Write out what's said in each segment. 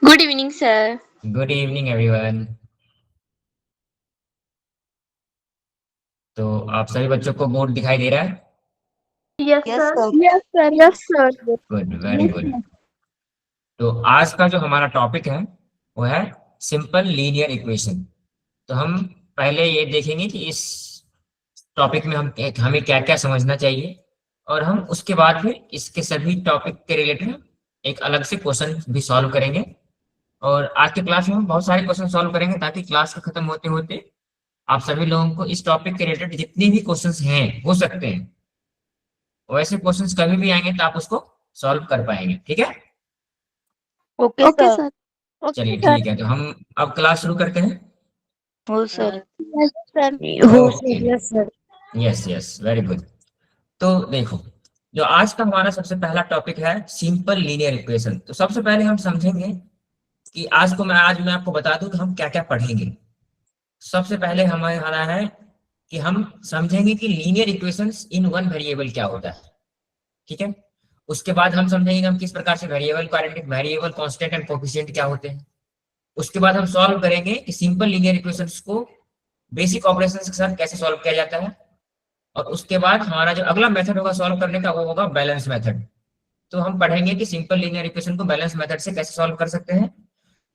Good evening, sir. evening everyone। तो आप सभी बच्चों को बोर्ड दिखाई दे रहा है? Yes, Yes, sir. sir. Yes, sir. Yes, sir. Good, very good. तो आज का जो हमारा टॉपिक है वो है सिंपल लीनियर इक्वेशन। तो हम पहले ये देखेंगे कि इस टॉपिक में हमें क्या क्या समझना चाहिए, और हम उसके बाद फिर इसके सभी टॉपिक के रिलेटेड एक अलग से क्वेश्चन भी सॉल्व करेंगे। और आज के क्लास में हम बहुत सारे क्वेश्चन सॉल्व करेंगे ताकि क्लास का खत्म होते होते आप सभी लोगों को इस टॉपिक के रिलेटेड जितने भी क्वेश्चंस हैं हो सकते हैं, वैसे क्वेश्चंस कभी भी आएंगे तो आप उसको सॉल्व कर पाएंगे। ठीक है? Okay, Okay, sir. sir. चलिए Okay, ठीक है, तो हम अब क्लास शुरू करते हैं। Oh, sir. yes, sir. Oh, okay, sir. Yes, sir. Yes yes, very good. तो देखो, जो आज का हमारा सबसे पहला टॉपिक है सिंपल लीनियर इक्वेशन। तो सबसे पहले हम समझेंगे कि आज मैं आपको बता दूं कि हम क्या क्या पढ़ेंगे। सबसे पहले हमारा है कि हम समझेंगे कि लीनियर इक्वेशंस इन वन वेरिएबल क्या होता है। ठीक है? उसके बाद हम समझेंगे हम किस प्रकार से वेरिएबल कांस्टेंट एंड कोएफिशिएंट क्या होते हैं। उसके बाद हम सॉल्व करेंगे कि सिंपल लीनियर इक्वेशंस को बेसिक ऑपरेशंस के साथ कैसे सॉल्व किया जाता है। और उसके बाद हमारा जो अगला मेथड होगा सॉल्व करने का वो होगा बैलेंस मेथड। तो हम पढ़ेंगे कि सिंपल लीनियर इक्वेशन को बैलेंस मेथड से कैसे सॉल्व कर सकते हैं,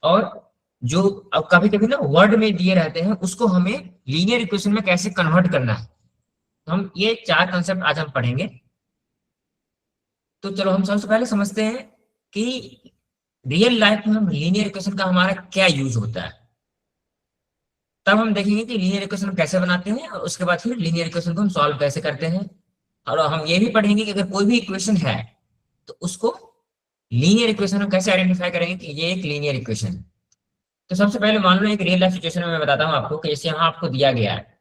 और जो अब कभी कभी ना वर्ड में दिए रहते हैं उसको हमें लीनियर इक्वेशन में कैसे कन्वर्ट करना है। तो हम ये चार कंसेप्ट आज हम पढ़ेंगे। तो चलो हम सबसे पहले समझते हैं कि रियल लाइफ में हम लीनियर इक्वेशन का हमारा क्या यूज होता है। तब हम देखेंगे कि लीनियर इक्वेशन कैसे बनाते हैं, और उसके बाद फिर लीनियर इक्वेशन को हम सॉल्व कैसे करते हैं। और हम ये भी पढ़ेंगे कि अगर कोई भी इक्वेशन है तो उसको लीनियर इक्वेशन हम कैसे आइडेंटिफाई करेंगे कि ये एक लीनियर इक्वेशन है। तो सबसे पहले मान लो एक रियल लाइफ सिचुएशन में मैं बताता हूँ आपको कि जैसे यहाँ आपको दिया गया है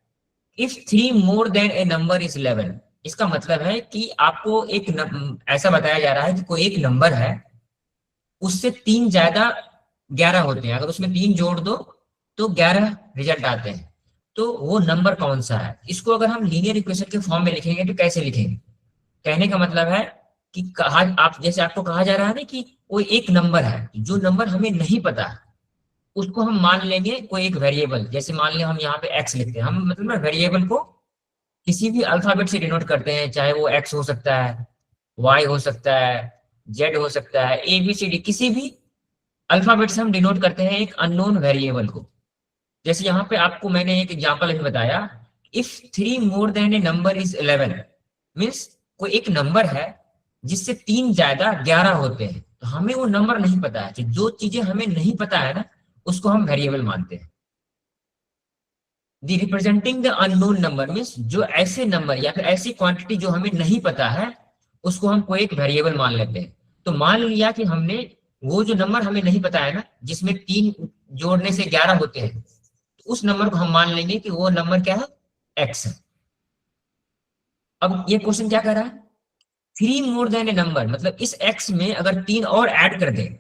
if 3 more than A number is 11। इसका मतलब है कि आपको ऐसा बताया जा रहा है कि कोई एक नंबर है उससे 3 ज्यादा 11 होते हैं, अगर उसमें 3 जोड़ दो तो 11 रिजल्ट आते हैं। तो वो नंबर कौन सा है, इसको अगर हम लीनियर इक्वेशन के फॉर्म में लिखेंगे तो कैसे लिखेंगे। कहने का मतलब है कि आप जैसे आपको कहा जा रहा है ना कि कोई एक नंबर है, जो नंबर हमें नहीं पता है उसको हम मान लेंगे कोई एक वेरिएबल। जैसे मान लिया हम यहाँ पे एक्स लिखते हैं, हम मतलब ना वेरिएबल को किसी भी अल्फाबेट से डिनोट करते हैं, चाहे वो एक्स हो सकता है, वाई हो सकता है, जेड हो सकता है, ए बी सी डी, किसी भी अल्फाबेट से हम डिनोट करते हैं एक अननोन वेरिएबल को। जैसे यहाँ पे आपको मैंने एक एग्जांपल अभी बताया, if 3 more than A number is 11, means कोई एक नंबर है जिससे 3 ज्यादा 11 होते हैं। तो हमें वो नंबर नहीं पता है, जो चीजें हमें नहीं पता है ना उसको हम वेरिएबल मानते हैं। The representing the unknown number means जो ऐसे नंबर या फिर ऐसी क्वांटिटी जो हमें नहीं पता है उसको हम कोई एक वेरिएबल मान लेते हैं। तो मान लिया कि हमने वो जो नंबर हमें नहीं पता है ना जिसमें 3 जोड़ने से 11 होते हैं, तो उस नंबर को हम मान लेंगे कि वो नंबर क्या है, एक्स है। अब ये क्वेश्चन क्या कर रहा है, 3 मोर देन ए नंबर, मतलब इस एक्स में अगर 3 और ऐड कर दें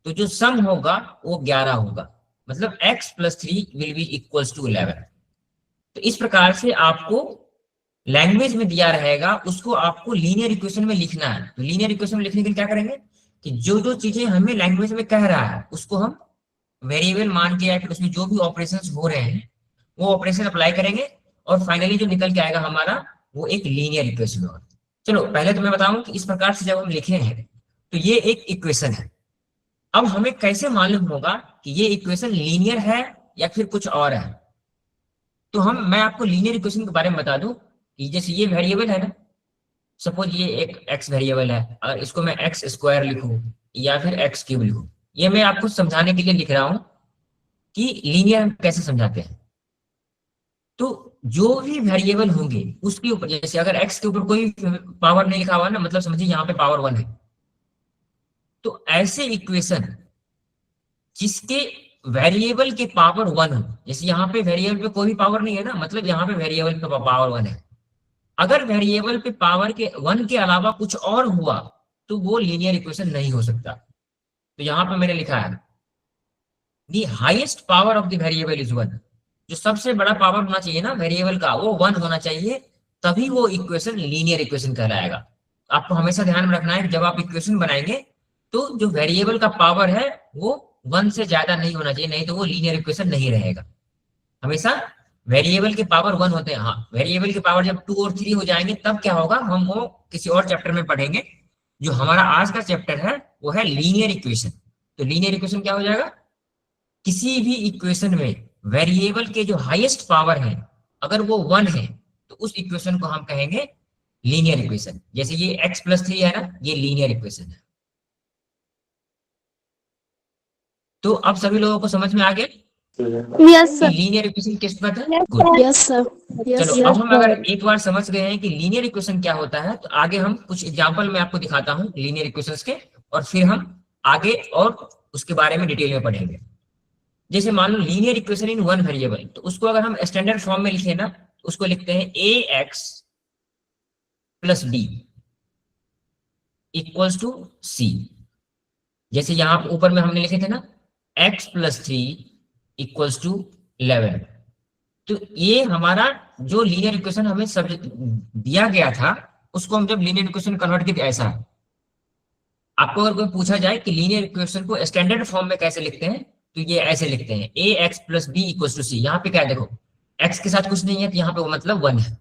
तो जो सम होगा वो 11 होगा, मतलब x plus 3 will be equals to 11। तो इस प्रकार से आपको लैंग्वेज में दिया रहेगा उसको आपको लीनियर इक्वेशन में लिखना है। तो लीनियर इक्वेशन में लिखने के लिए क्या करेंगे कि जो जो चीजें हमें लैंग्वेज में कह रहा है उसको हम वेरिएबल मान के या फिर उसमें जो भी ऑपरेशंस हो रहे हैं वो ऑपरेशन अप्लाई करेंगे, और फाइनली जो निकल के आएगा हमारा वो एक लीनियर इक्वेशन होगा। चलो पहले तो मैं बताऊं कि इस प्रकार से जब हम लिखे हैं तो ये एक इक्वेशन है। अब हमें कैसे मालूम होगा कि ये इक्वेशन लीनियर है या फिर कुछ और है। तो मैं आपको लीनियर इक्वेशन के बारे में बता दूं कि जैसे ये वेरिएबल है ना, सपोज ये एक एक्स वेरिएबल है, और इसको मैं एक्स स्क्वायर लिखूं या फिर एक्स क्यूब लिखूं, ये मैं आपको समझाने के लिए लिख रहा हूं कि लीनियर कैसे समझाते हैं। तो जो भी वेरिएबल होंगे उसके ऊपर, जैसे अगर एक्स के ऊपर कोई पावर नहीं लिखा हुआ ना, मतलब समझिए यहाँ पे पावर 1 है, तो ऐसे इक्वेशन जिसके वेरिएबल के पावर 1 हो, जैसे यहाँ पे वेरिएबल पे कोई भी पावर नहीं है ना, मतलब यहाँ पे वेरिएबल पे पावर 1 है। अगर वेरिएबल पे पावर के 1 के अलावा कुछ और हुआ तो वो लीनियर इक्वेशन नहीं हो सकता। तो यहाँ पे मैंने लिखा है the highest power of the variable is 1। जो सबसे बड़ा पावर होना चाहिए ना वेरिएबल का वो 1 होना चाहिए, तभी वो इक्वेशन लीनियर इक्वेशन कहलाएगा। आपको हमेशा ध्यान में रखना है कि जब आप इक्वेशन बनाएंगे तो जो वेरिएबल का पावर है वो 1 से ज्यादा नहीं होना चाहिए, नहीं तो वो लीनियर इक्वेशन नहीं रहेगा। हमेशा वेरिएबल के पावर 1 होते हैं। हाँ, वेरिएबल के पावर जब 2 और 3 हो जाएंगे तब क्या होगा, हम वो किसी और चैप्टर में पढ़ेंगे। जो हमारा आज का चैप्टर है वो है लीनियर इक्वेशन। तो लीनियर इक्वेशन क्या हो जाएगा, किसी भी इक्वेशन में वेरिएबल के जो हाईएस्ट पावर है अगर वो 1 है तो उस इक्वेशन को हम कहेंगे लीनियर इक्वेशन। जैसे ये x+3 है ना, ये लीनियर इक्वेशन है। तो अब सभी लोगों को समझ में आ गया Yes, कि sir. लीनियर इक्वेशन किस पर है। गुड। Yes, sir. Yes, चलो अब हम अगर एक बार समझ गए हैं कि लीनियर इक्वेशन क्या होता है तो आगे हम कुछ एग्जांपल मैं आपको दिखाता हूं लीनियर इक्वेशंस के, और फिर हम आगे और उसके बारे में डिटेल में पढ़ेंगे। जैसे मान लो linear equation in one variable, तो उसको अगर हम स्टैंडर्ड फॉर्म में लिखे ना, उसको लिखते हैं ax plus b equals to c। जैसे यहाँ पे ऊपर में हमने लिखे थे ना x+3 इक्वल्स टू 11। तो ये हमारा जो लीनियर इक्वेशन हमें सब दिया गया था उसको हम जब लीनियर इक्वेशन कन्वर्ट किए ऐसा है। आपको अगर कोई पूछा जाए कि लीनियर इक्वेशन को स्टैंडर्ड फॉर्म में कैसे लिखते हैं तो ये ऐसे लिखते हैं ax plus B equals to C. यहाँ पे क्या है देखो, x के साथ कुछ नहीं है तो यहाँ पे वो मतलब 1 है।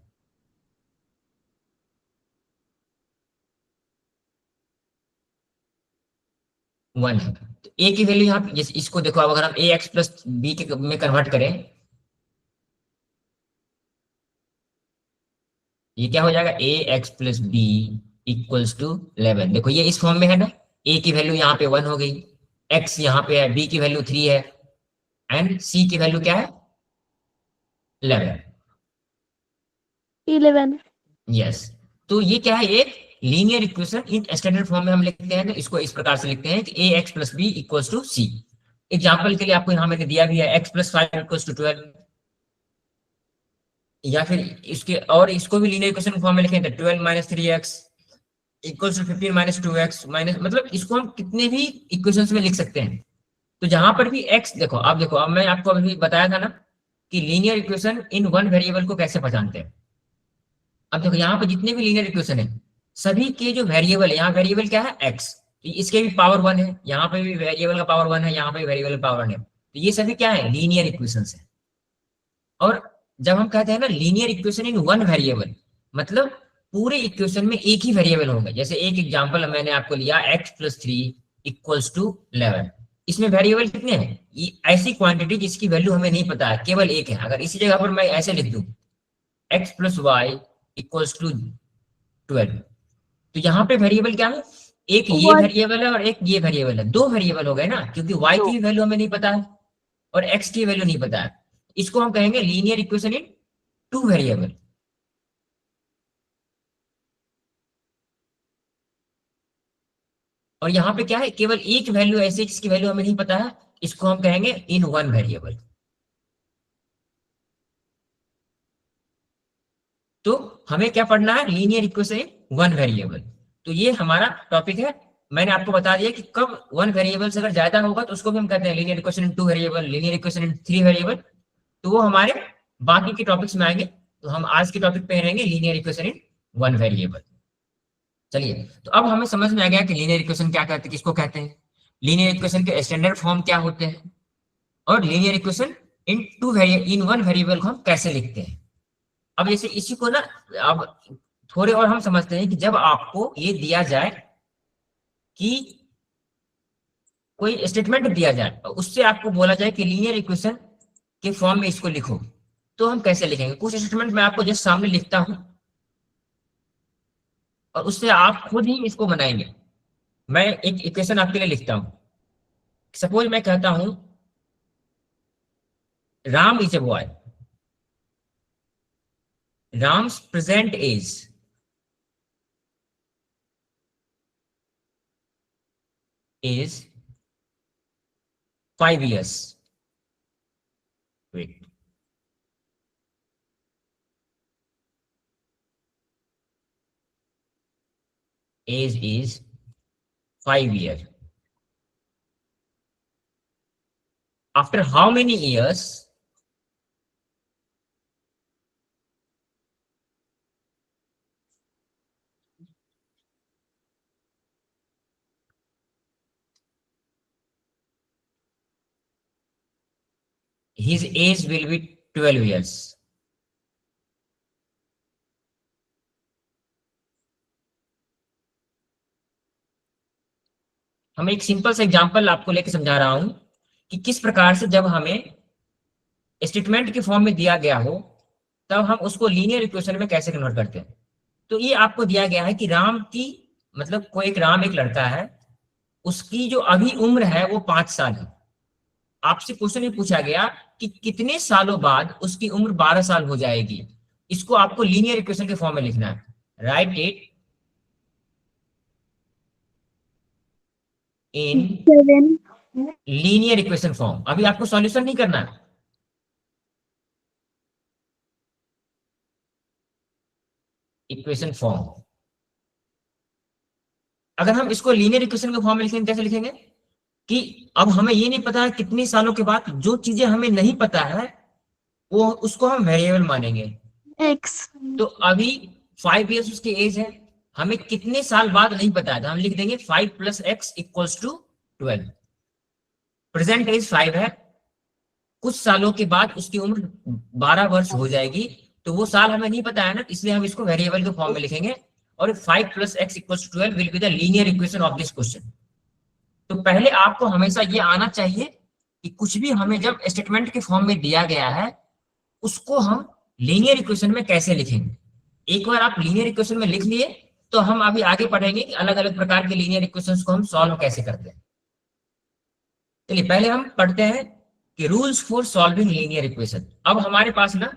वन है तो a की वैल्यू यहाँ पे, जैसे इसको देखो, अब अगर हम ax प्लस बी के में कन्वर्ट करें ये क्या हो जाएगा, ax plus B equals to 11। देखो ये इस फॉर्म में है ना, a की वैल्यू यहाँ पे 1 हो गई, x यहाँ पे है, b की वैल्यू 3 है एंड c की वैल्यू क्या है 11। 11. यस, तो ये क्या है, एक linear equation in standard form में हम लिखते हैं तो इसको इस प्रकार से लिखते हैं कि ax plus B equals to C. Example के लिए आपको यहाँ मैंने दिया भी है x प्लस 5 इक्वल्स टू 12, या फिर इसके और इसको भी लीनियर इक्वेशन फॉर्म में लिखें तो 12 minus 3x equals to 15 minus 2x minus, मतलब इसको हम कितने भी इक्वेशंस में लिख सकते हैं। तो जहां पर भी x देखो, अब देखो, अब मैं आपको अभी बताया था ना कि linear equation in one variable को कैसे पहचानते हैं। अब देखो यहाँ पर जितने भी लीनियर इक्वेशन है सभी के जो वेरिएबल है, यहाँ वेरिएबल क्या है x, तो इसके भी पावर 1 है, यहाँ पे भी वेरिएबल का पावर 1 है, यहाँ पे वेरिएबल का पावर 1 है, तो ये सभी क्या है, लीनियर इक्वेशंस है। और जब हम कहते हैं ना linear equation in one variable, मतलब पूरे इक्वेशन में एक ही वेरिएबल होगा। जैसे एक एग्जांपल मैंने आपको लिया x+3 इक्वल्स टू 11, इसमें वेरिएबल कितने हैं, ये ऐसी क्वांटिटी जिसकी वैल्यू हमें नहीं पता है, केवल एक है। अगर इसी जगह पर मैं ऐसे लिख दूं x+y इक्वल्स टू 12, तो यहाँ पे वेरिएबल क्या है, एक ये One. वेरिएबल है और एक ये वेरिएबल है, दो वेरिएबल हो गए ना, क्योंकि y की वैल्यू हमें नहीं पता है और x की वैल्यू नहीं पता है। इसको हम कहेंगे linear equation in two variable. और यहाँ पे क्या है, केवल एक वैल्यू ऐसी जिसकी वैल्यू हमें नहीं पता है, इसको हम कहेंगे इन वन वेरिएबल। तो हमें क्या पढ़ना है, linear equation in one variable. तो ये हमारा टॉपिक है। मैंने आपको बता दिया कि कब वन वेरिएबल से अगर ज्यादा होगा तो उसको भी हम कहते हैं linear equation in two variable, linear equation in three variable. तो वो हमारे बाकी के टॉपिक्स में आएंगे। तो हम आज के टॉपिक पे रहेंगे linear equation in one variable. चलिए, तो अब हमें समझ में आ गया कि लीनियर इक्वेशन क्या कहते हैं, किसको कहते हैं, लीनियर इक्वेशन के स्टैंडर्ड फॉर्म क्या होते हैं, और linear equation in two in one variable को हम कैसे लिखते हैं। अब जैसे इसी को ना, अब थोड़े और हम समझते हैं कि जब आपको ये दिया जाए कि कोई स्टेटमेंट दिया जाए और उससे आपको बोला जाए कि लीनियर इक्वेशन के फॉर्म में इसको लिखो, तो हम कैसे लिखेंगे। कुछ स्टेटमेंट मैं आपको जस्ट सामने लिखता हूं और उससे आप खुद ही इसको बनाएंगे। मैं एक इक्वेशन आपके लिए लिखता हूं। सपोज मैं कहता हूं Ram is a boy, Ram's present age is 5 years. Wait. Age is 5 years. After how many years his age will be 12 years. हम एक सिंपल सा एग्जांपल आपको लेके समझा रहा हूं कि किस प्रकार से जब हमें स्टेटमेंट के फॉर्म में दिया गया हो तब हम उसको लीनियर इक्वेशन में कैसे कन्वर्ट करते हैं। तो ये आपको दिया गया है कि राम की मतलब कोई एक राम एक लड़का है, उसकी जो अभी उम्र है वो 5 साल है। आपसे क्वेश्चन ये पूछा गया कि कितने सालों बाद उसकी उम्र 12 साल हो जाएगी। इसको आपको लीनियर इक्वेशन के फॉर्म में लिखना है। Right it in 7. Linear equation form. अभी आपको सॉल्यूशन नहीं करना है, इक्वेशन फॉर्म। अगर हम इसको लीनियर इक्वेशन के फॉर्म में लिखेंगे कैसे लिखेंगे कि अब हमें ये नहीं पता है कितने सालों के बाद, जो चीजें हमें नहीं पता है वो उसको हम वेरिएबल मानेंगे। X. तो अभी 5 इयर्स उसकी एज है, हमें कितने साल बाद नहीं पता है, तो हम लिख देंगे 5 + x = 12। प्रेजेंट एज 5 है, कुछ सालों के बाद उसकी उम्र 12 वर्ष हो जाएगी, तो वो साल हमें नहीं पता है ना, इसलिए हम इसको वेरिएबल के फॉर्म में लिखेंगे और 5 + x = 12 will be the linear equation of this question. तो पहले आपको हमेशा ये आना चाहिए कि कुछ भी हमें जब स्टेटमेंट के फॉर्म में दिया गया है उसको हम लीनियर इक्वेशन में कैसे लिखेंगे। एक बार आप लीनियर इक्वेशन में लिख लिए तो हम अभी आगे पढ़ेंगे कि अलग अलग प्रकार के लीनियर इक्वेशंस को हम सॉल्व कैसे करते हैं। चलिए पहले हम पढ़ते हैं कि rules for solving linear equation. अब हमारे पास ना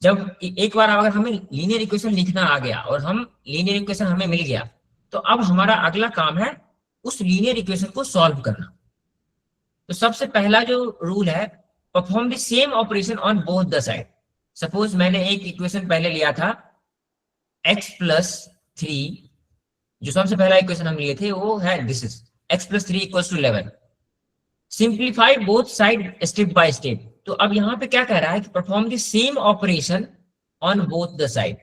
जब एक बार अगर हमें लीनियर इक्वेशन लिखना आ गया और हम लीनियर इक्वेशन हमें मिल गया, तो अब हमारा अगला काम है उस लीनियर इक्वेशन को सॉल्व करना। तो सबसे पहला जो रूल है, perform the same operation on both the side. Suppose मैंने एक इक्वेशन पहले लिया था x + 3, जो सबसे पहला इक्वेशन हम लिए थे वो है this is x + 3 = 11। Simplify both side step by step. तो अब यहाँ पे क्या कह रहा है कि perform the same operation on both the side.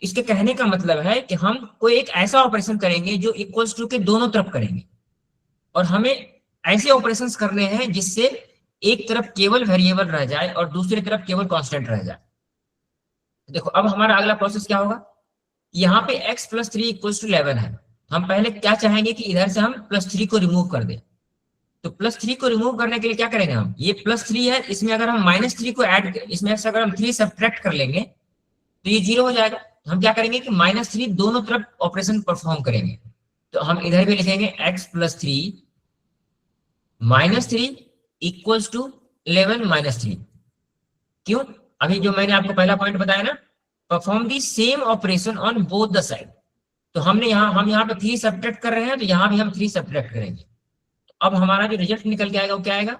इसके कहने का मतलब है कि हम कोई एक ऐसा ऑपरेशन करेंगे जो इक्वल्स टू के दोनों तरफ करेंगे, और हमें ऐसे ऑपरेशंस करने हैं जिससे एक तरफ केवल वेरिएबल रह जाए और दूसरी तरफ केवल कांस्टेंट रह जाए। देखो अब हमारा अगला प्रोसेस क्या होगा, यहाँ पे x + 3 = 11 है। हम पहले क्या चाहेंगे कि इधर से हम +3 को रिमूव कर दें। तो +3 को रिमूव करने के लिए क्या करेंगे, हम ये +3 है, इसमें अगर हम -3 को ऐड, इसमें से अगर हम 3 सब्ट्रैक्ट कर लेंगे तो ये 0 हो जाएगा। हम क्या करेंगे कि -3 दोनों तरफ ऑपरेशन परफॉर्म करेंगे। तो हम इधर भी लिखेंगे x + 3 -3 = 11 - 3। क्यों, अभी जो मैंने आपको पहला पॉइंट बताया ना, perform the same operation on both the side. तो हम यहाँ पे 3 सब्ट्रैक्ट कर रहे हैं, तो यहाँ भी हम 3 सब्ट्रैक्ट करेंगे। अब हमारा जो रिजल्ट निकल के आएगा वो क्या आएगा,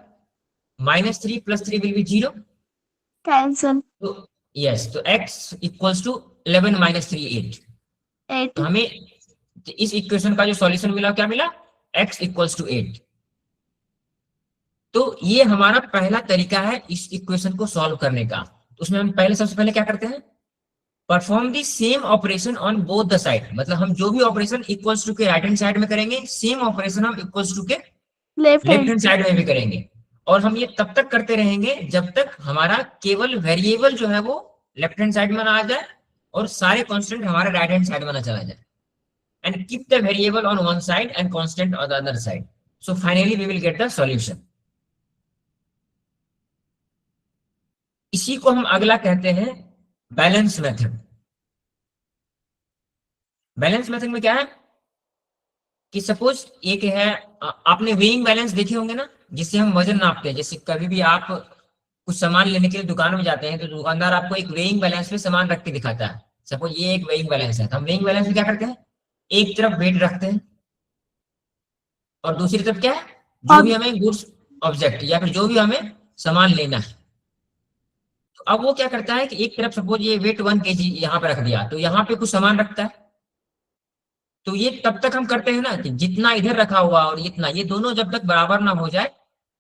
-3 + 3 विल बी 0। Cancel. तो यस, तो x = 11 - 3 8। 8. तो हमें इस इक्वेशन का जो सॉल्यूशन मिला क्या मिला, x = 8। तो ये हमारा पहला तरीका है इस इक्वेशन को सॉल्व करने का। तो उसमें हम सबसे पहले क्या करते हैं, perform the same operation on both the side. मतलब हम जो भी ऑपरेशन इक्वल्स टू के राइट हैंड साइड में करेंगे, सेम ऑपरेशन हम इक्वल्स टू के Left left hand. Hand side में भी करेंगे। और हम ये तब तक करते रहेंगे जब तक हमारा केवल वेरिएबल जो है वो लेफ्ट हैंड साइड में ना आ जाए और सारे कांस्टेंट हमारे राइट हैंड साइड में ना चला जाए। And keep the variable on one side and constant on the other side. So finally we will get the solution. इसी को हम अगला कहते हैं बैलेंस मेथड। बैलेंस मेथड में क्या है कि सपोज एक है, आपने वेइंग बैलेंस देखे होंगे ना, जिससे हम वजन नापते हैं। जैसे कभी भी आप कुछ सामान लेने के लिए दुकान में जाते हैं तो दुकानदार आपको एक वेइंग बैलेंस में सामान रख के दिखाता है। सपोज ये एक वेइंग बैलेंस है, तो हम वेइंग बैलेंस में क्या करते हैं, एक तरफ वेट रखते हैं और दूसरी तरफ क्या है, जो भी हमें गुड्स ऑब्जेक्ट या फिर जो भी हमें सामान लेना है। तो अब वो क्या करता है कि एक तरफ सपोज ये वेट 1 kg यहाँ पे रख दिया, तो यहाँ पे कुछ सामान रखता है। तो ये तब तक हम करते हैं ना कि जितना इधर रखा हुआ और इतना, ये दोनों जब तक बराबर ना हो जाए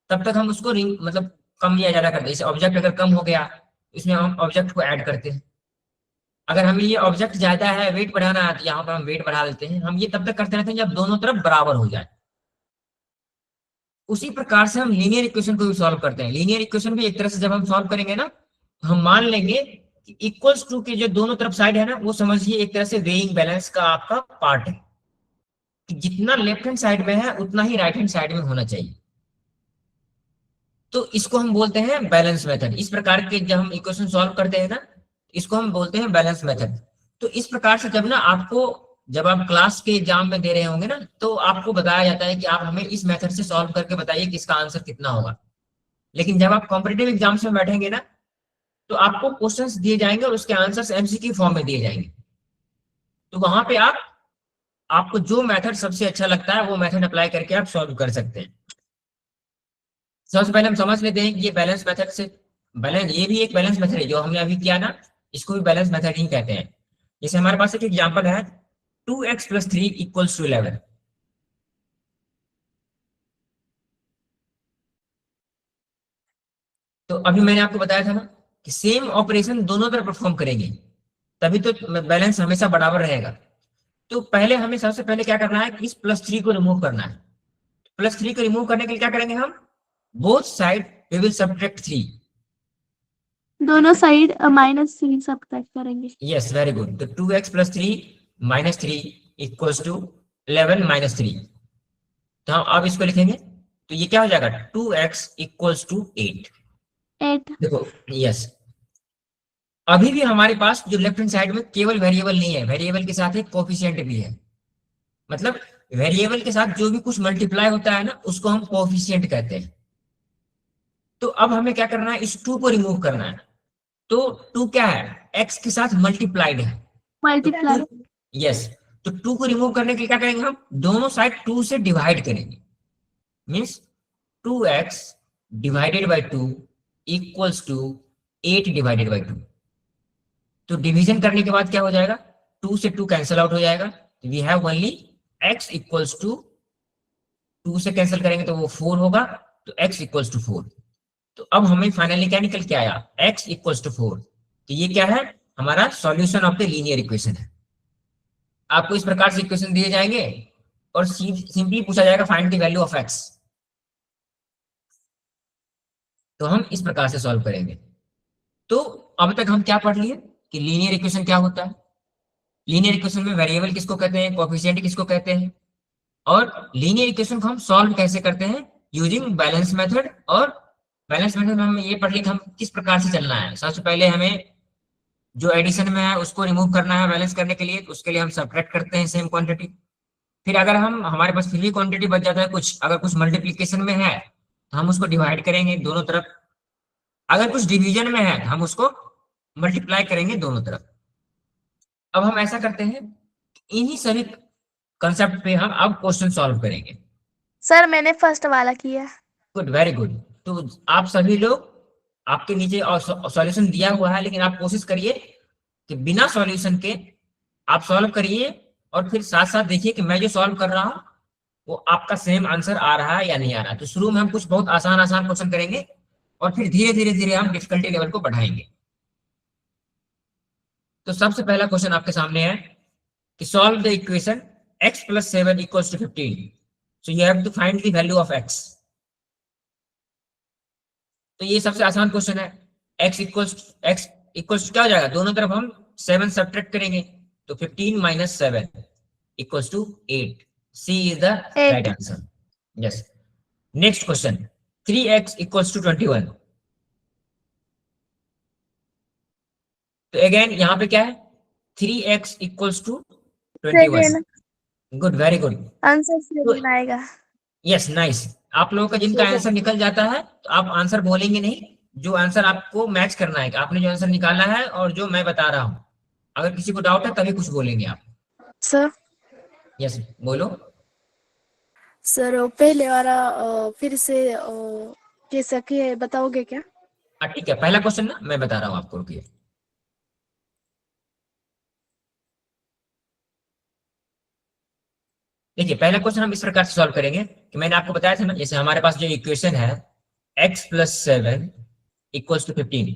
तब तक हम उसको मतलब कम या ज्यादा करते हैं। जैसे ऑब्जेक्ट अगर कम हो गया इसमें हम ऑब्जेक्ट को ऐड करते हैं। अगर हमें ये ऑब्जेक्ट ज्यादा है, वेट बढ़ाना है, तो यहाँ पर हम वेट बढ़ा देते हैं। हम ये तब तक करते रहते हैं जब दोनों तरफ बराबर हो जाए। उसी प्रकार से हम लीनियर इक्वेशन को भी सॉल्व करते हैं। लीनियर इक्वेशन भी एक तरह से जब हम सॉल्व करेंगे ना, तो हम मान लेंगे कि इक्वल्स टू के जो दोनों तरफ साइड है ना, वो समझिए एक तरह से वेइंग बैलेंस का आपका पार्ट है, कि जितना लेफ्ट हैंड साइड में है उतना ही राइट हैंड साइड में होना चाहिए। तो इसको हम बोलते हैं बैलेंस मेथड। इस प्रकार के जब हम इक्वेशन सॉल्व करते हैं ना, इसको हम बोलते हैं बैलेंस मेथड। तो इस प्रकार से जब ना आपको, जब आप क्लास के एग्जाम में दे रहे होंगे ना, तो आपको बताया जाता है कि आप हमें इस मेथड से सॉल्व करके बताइए कि इसका आंसर कितना होगा। लेकिन जब आप कॉम्पिटेटिव एग्जाम्स में बैठेंगे ना, तो आपको क्वेश्चंस दिए जाएंगे और उसके आंसर्स एमसीक्यू फॉर्म में दिए जाएंगे। तो वहां पे आपको जो मेथड सबसे अच्छा लगता है वो मेथड अप्लाई करके आप सॉल्व कर सकते हैं। सबसे पहले हम समझ लेते हैं कि ये बैलेंस मेथड से, बैलेंस, ये भी एक बैलेंस मेथड है जो हमने अभी किया ना, इसको भी बैलेंस मेथड ही कहते हैं। जैसे हमारे पास एक एग्जांपल है 2x + 3 = 11। तो अभी मैंने आपको बताया था ना कि सेम ऑपरेशन दोनों तरफ परफॉर्म करेंगे, तभी तो बैलेंस हमेशा बराबर रहेगा। तो पहले हमें सबसे पहले क्या करना है कि इस +3 को रिमूव करना है। +3 को रिमूव करने के लिए क्या करेंगे हम, both side we will subtract 3। दोनों साइड -3 सब्ट्रैक्ट करेंगे। Yes, very good. तो 2x + 3 - 3 = 11 - 3। तो हम अब इसको लिखेंगे, तो ये क्या हो जाएगा, 2x = 8। 8। देखो, यस, अभी भी हमारे पास जो लेफ्ट हैंड साइड में केवल वेरिएबल नहीं है, वेरिएबल के साथ एक कोफिशिएंट भी है। मतलब वेरिएबल के साथ जो भी कुछ मल्टीप्लाई होता है ना, उसको हम कोफिशिएंट कहते हैं। तो अब हमें क्या करना है, इस 2 को रिमूव करना है। तो 2 क्या है, x के साथ मल्टीप्लाइड है। मल्टीप्लाई। यस, तो 2 को रिमूव करने के लिए क्या करेंगे, हम दोनों साइड 2 से डिवाइड करेंगे। Means 2x / 2 = 8 / 2। तो डिवीजन करने के बाद क्या हो जाएगा, 2 से 2 कैंसिल आउट हो जाएगा। वी हैव ओनली x = 2 से कैंसिल करेंगे तो वो 4 होगा, तो x = 4। तो अब हमें फाइनली क्या निकल के आया, x = 4। तो ये क्या है, हमारा solution of the linear equation है। आपको इस प्रकार से इक्वेशन दिए जाएंगे और सिंपली पूछा जाएगा find the value of x। तो हम इस प्रकार से सॉल्व करेंगे। तो अब तक हम क्या पढ़ लिए कि लीनियर इक्वेशन क्या होता है। लीनियर इक्वेशन में वेरिएबल किसको कहते हैं, कोएफिशिएंट किसको कहते हैं, और लीनियर इक्वेशन को हम सॉल्व कैसे करते हैं यूजिंग बैलेंस मेथड। और बैलेंस मेथड में हम ये पढ़ लिए कि हम किस प्रकार से चलना है। सबसे पहले हमें जो एडिशन में है उसको रिमूव करना है बैलेंस करने के लिए, तो उसके लिए हम सब्ट्रैक्ट करते हैं सेम क्वांटिटी। फिर अगर हमारे पास फिर भी क्वांटिटी बच जाता है कुछ, अगर कुछ मल्टीप्लीकेशन में है तो हम उसको डिवाइड करेंगे दोनों तरफ। अगर कुछ डिवीजन में है हम उसको मल्टीप्लाई करेंगे दोनों तरफ। अब हम ऐसा करते हैं, इन्हीं सभी कंसेप्ट पे हम अब क्वेश्चन सॉल्व करेंगे। सर मैंने फर्स्ट वाला किया। Good, very good. तो आप सभी लोग, आपके नीचे सॉल्यूशन दिया हुआ है, लेकिन आप कोशिश करिए कि बिना सॉल्यूशन के आप सॉल्व करिए, और फिर साथ साथ देखिए कि मैं जो सॉल्व कर रहा हूँ वो आपका सेम आंसर आ रहा है या नहीं आ रहा है। तो शुरू में हम कुछ बहुत आसान आसान क्वेश्चन करेंगे और फिर धीरे धीरे धीरे हम डिफिकल्टी लेवल को बढ़ाएंगे। तो सबसे पहला क्वेश्चन आपके सामने है कि solve the equation x + 7 = 15। So you have to find the value of x। तो ये सबसे आसान क्वेश्चन है। x इक्वल्स क्या हो जाएगा, दोनों तरफ हम 7 सब्ट्रैक्ट करेंगे, तो 15 - 7 = 8। C is the right answer. Yes. Next question, 3x = 21। तो अगेन यहाँ पे क्या है, 3x = 21। Good, very good. Answer 7 आएगा। Yes, nice. आप लोगों का जिनका आंसर निकल जाता है तो आप आंसर बोलेंगे नहीं, जो आंसर आपको मैच करना है, आपने जो आंसर निकाला है और जो मैं बता रहा हूँ। अगर किसी को डाउट है तभी कुछ बोलेंगे आप। सर यस, बोलो। सर पहले वाला फिर से कैसा कि बताओगे क्या? ठीक है, पहला क्वेश्चन ना मैं बता रहा हूँ आपको, रुकिए। देखिए, पहला क्वेश्चन हम इस प्रकार से सॉल्व करेंगे कि मैंने आपको बताया था ना, जैसे हमारे पास जो इक्वेशन है x + 7 = 15।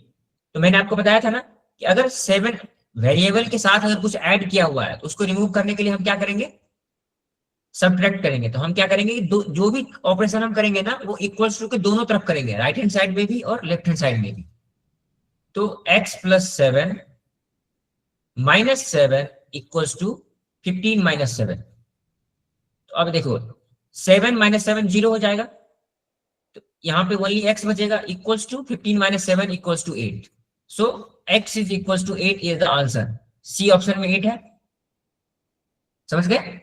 तो मैंने आपको बताया था ना कि अगर 7 वेरिएबल के साथ अगर कुछ ऐड किया हुआ है तो उसको रिमूव करने के लिए हम क्या करेंगे, सब्ट्रैक्ट करेंगे तो हम क्या करेंगे कि जो भी ऑपरेशन हम करेंगे ना वो इक्वल्स टू के दोनों तरफ करेंगे, राइट हैंड साइड में भी और लेफ्ट हैंड साइड में भी। तो x plus 7 minus 7 equals to 15 minus 7। तो अब देखो 7 माइनस 7 0 हो जाएगा, तो यहाँ पे ओनली x बचेगा, equals to 15 minus 7 equals to 8। So x is equals to 8 is the answer. C option में 8 है, समझ गए?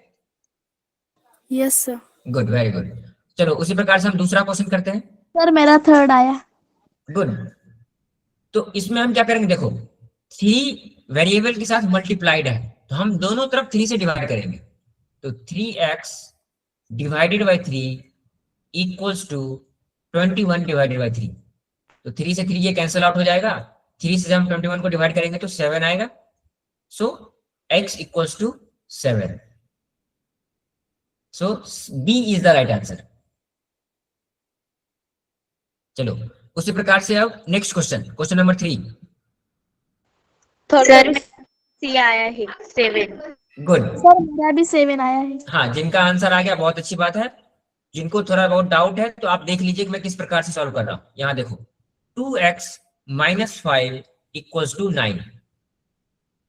Yes sir. Good, very good. चलो उसी प्रकार से हम दूसरा क्वेश्चन करते हैं। सर मेरा थर्ड आया। गुड। तो इसमें हम क्या करेंगे, देखो 3 वेरिएबल के साथ मल्टीप्लाइड है तो हम दोनों तरफ 3 से डिवाइड करेंगे। तो 3x divided by 3 equals to 21 divided by 3। तो 3 से 3 ये कैंसिल आउट हो जाएगा, 3 से हम 21 को डिवाइड करेंगे तो 7 आएगा। So x equals to 7। So B is the right answer. चलो उसी प्रकार से अब next question, question number 3। Sir C आया है 7। गुड। सर मेरा भी 7 आया है। हाँ, जिनका आंसर आ गया बहुत अच्छी बात है। जिनको थोड़ा बहुत डाउट है तो आप देख लीजिए कि मैं किस प्रकार से सॉल्व कर रहा हूं। यहाँ देखो 2x माइनस 5 इक्वल्स टू 9।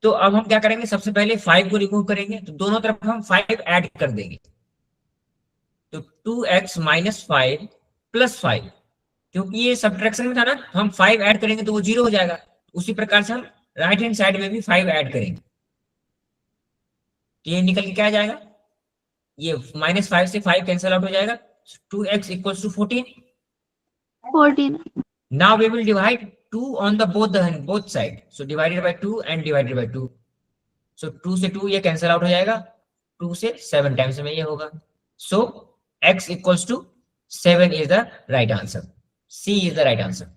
तो अब हम क्या करेंगे, सबसे पहले 5 को रिमूव करेंगे तो दोनों तरफ हम 5 ऐड कर देंगे। तो 2x माइनस 5 प्लस 5, क्योंकि ये सब्ट्रैक्शन में था ना, हम 5 ऐड करेंगे तो वो 0 हो जाएगा। उसी प्रकार से हम राइट हैंड साइड में भी 5 ऐड करेंगे तो ये निकल के क्या आ जाएगा, ये माइनस 5 से 5 कैंसिल आउट हो जाएगा। 2x equals to 14। 14। Now we will divide 2 on the both side. So divided by 2 and divided by 2. So 2 से 2 ये कैंसिल आउट हो जाएगा, 2 से 7 टाइम्स में ये होगा। So x equals to 7 is the right answer. C is the right answer.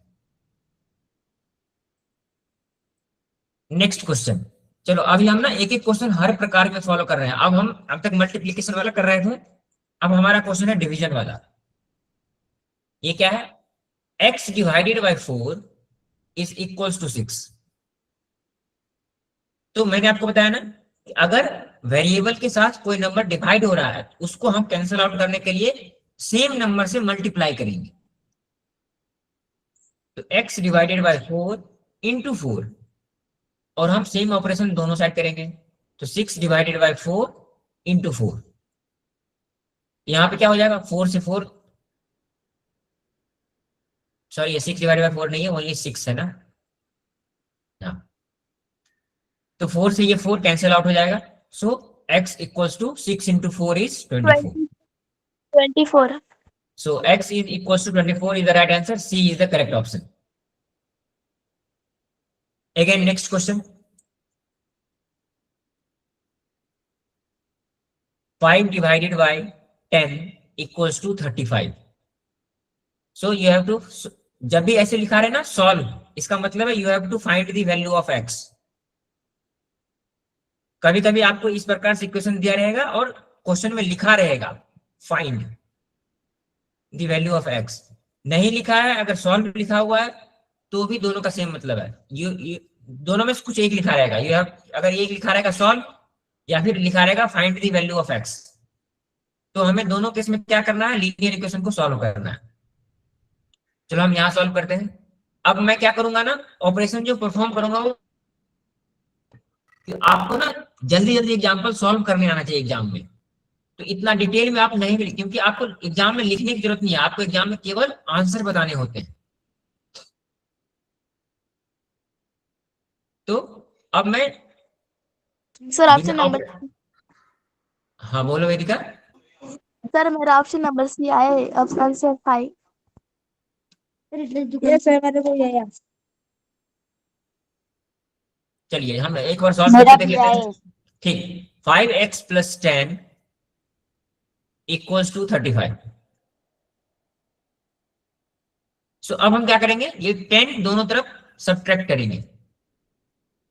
Next question. चलो अभी हम ना एक एक क्वेश्चन हर प्रकार में फॉलो कर रहे हैं। अब हम अब तक मल्टीप्लीकेशन वाला कर रहे थे, अब हमारा क्वेश्चन है डिवीजन वाला। ये क्या है, x divided by 4 is equals to 6। तो मैंने आपको बताया ना कि अगर वेरिएबल के साथ कोई नंबर डिवाइड हो रहा है उसको हम कैंसिल आउट करने के लिए सेम नंबर से मल्टीप्लाई करेंगे। तो x डिवाइडेड बाय 4 इंटू 4, और हम सेम ऑपरेशन दोनों साइड करेंगे। तो 6 डिवाइडेड बाय 4 इंटू 4, यहां पे क्या हो जाएगा, 4 से 4, सॉरी ये 6 डिवाइडेड बाय 4 नहीं है, ओनली 6 है ना। हाँ, तो 4 से ये 4 कैंसिल आउट हो जाएगा। So x equals to 6 into 4 is 24। 24। So x is equals to 24 is the right answer. C is the correct option. Again, next question. 5 divided by 10 equals to 35. So you have to, जब भी ऐसे लिखा रहे ना solve, इसका मतलब है you have to find the value of x. कभी कभी आपको इस प्रकार से इक्वेशन दिया रहेगा और क्वेश्चन में लिखा रहेगा find the value of x। नहीं लिखा है, अगर solve लिखा हुआ है तो भी दोनों का सेम मतलब है। you दोनों में से कुछ एक लिखा रहेगा, you have, अगर एक लिखा रहेगा solve या फिर लिखा रहेगा find the value of x। तो हमें दोनों केस में क्या करना है, लीनियर इक्वेशन को सॉल्व करना है। चलो हम यहाँ सॉल्व करते हैं। अब मैं क्या करूंगा ना, ऑपरेशन जो परफॉर्म करूंगा वो आपको ना जल्दी जल्दी एग्जाम्पल सॉल्व करने आना चाहिए एग्जाम में। तो इतना डिटेल में आप नहीं, क्योंकि आपको एग्जाम में लिखने की जरूरत नहीं है, आपको एग्जाम में केवल आंसर बताने होते हैं। तो अब मैं सर ऑप्शन नंबर, हाँ बोलो वेदिका। सर मेरा ऑप्शन नंबर सी आया है, ऑप्शन से 5। यस सर, मैंने को यही आंसर। चलिए हम एक बार सॉल्व मेरा करके देख भी लेते आया हैं। ठीक, 5x प्लस 10 इक्वल्स टू 35। सो अब हम क्या करेंगे, ये 10 दोनों तरफ सब्ट्रैक्ट करेंगे।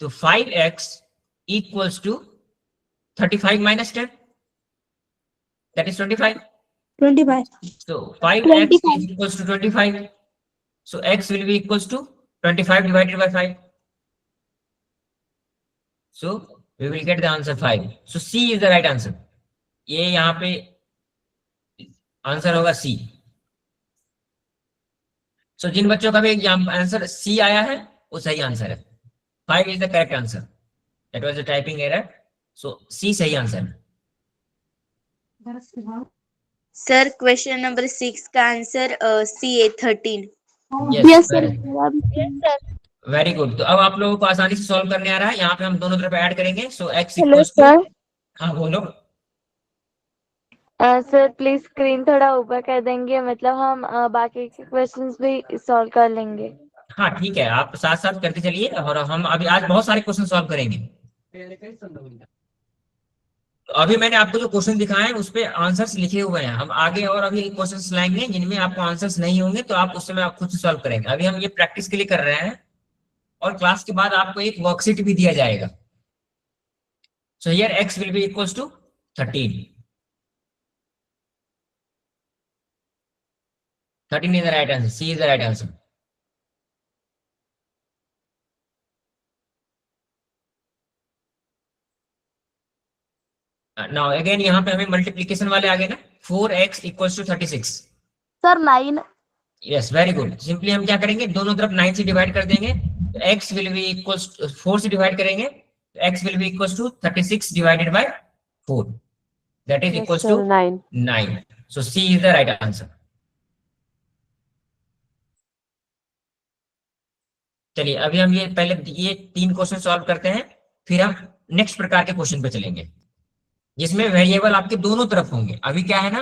तो 5x equals to 35 minus 10, that is 25। 25। So 5x is equals to 25. So x will be equals to 25 divided by 5. So we will get the answer 5. So C is the right answer. ये यहाँ पे answer होगा सी। सो जिन बच्चों का भी answer C आया है वो सही आंसर है। 5 is the correct answer. That was the typing error. So C सही आंसर है। सर क्वेश्चन नंबर 6 का आंसर सी है 13। Yes sir very good. तो अब आप लोगों को आसानी से सॉल्व करने आ रहा है। यहाँ पे हम दोनों तरफ ऐड करेंगे। So X hello equals to, sir. हाँ बोलो। सर प्लीज स्क्रीन थोड़ा ऊपर कर देंगे, मतलब हम बाकी के क्वेश्चंस भी सॉल्व कर लेंगे। हाँ ठीक है, आप साथ साथ करते चलिए और हम अभी आज बहुत सारे क्वेश्चन सॉल्व करेंगे। तो अभी मैंने आपको जो क्वेश्चन दिखाए हैं उस पे आंसर्स लिखे हुए हैं। हम आगे और अभी क्वेश्चंस लाएंगे जिनमें आपको आंसर्स नहीं होंगे, तो आप उस समय आप खुद से सॉल्व करेंगे। अभी हम ये प्रैक्टिस के लिए कर रहे हैं और क्लास के बाद आपको एक वर्कशीट भी दिया जाएगा। So here x will be equals to 13। 13 is the right answer. C is the right answer. Now again यहाँ पे हमें मल्टीप्लीकेशन वाले आ गए ना। 4x equals to 36। Sir 9। Yes very good. Simply हम क्या करेंगे, दोनों तरफ 9 से डिवाइड कर देंगे। तो x विल बी इक्वल्स 4 से डिवाइड करेंगे तो x will be equals to 36 divided by 4, that is equals to 9। So C is the right answer. चलिए अभी हम ये पहले ये 3 क्वेश्चन सॉल्व करते हैं, फिर हम नेक्स्ट प्रकार के क्वेश्चन पे चलेंगे जिसमें वेरिएबल आपके दोनों तरफ होंगे। अभी क्या है ना,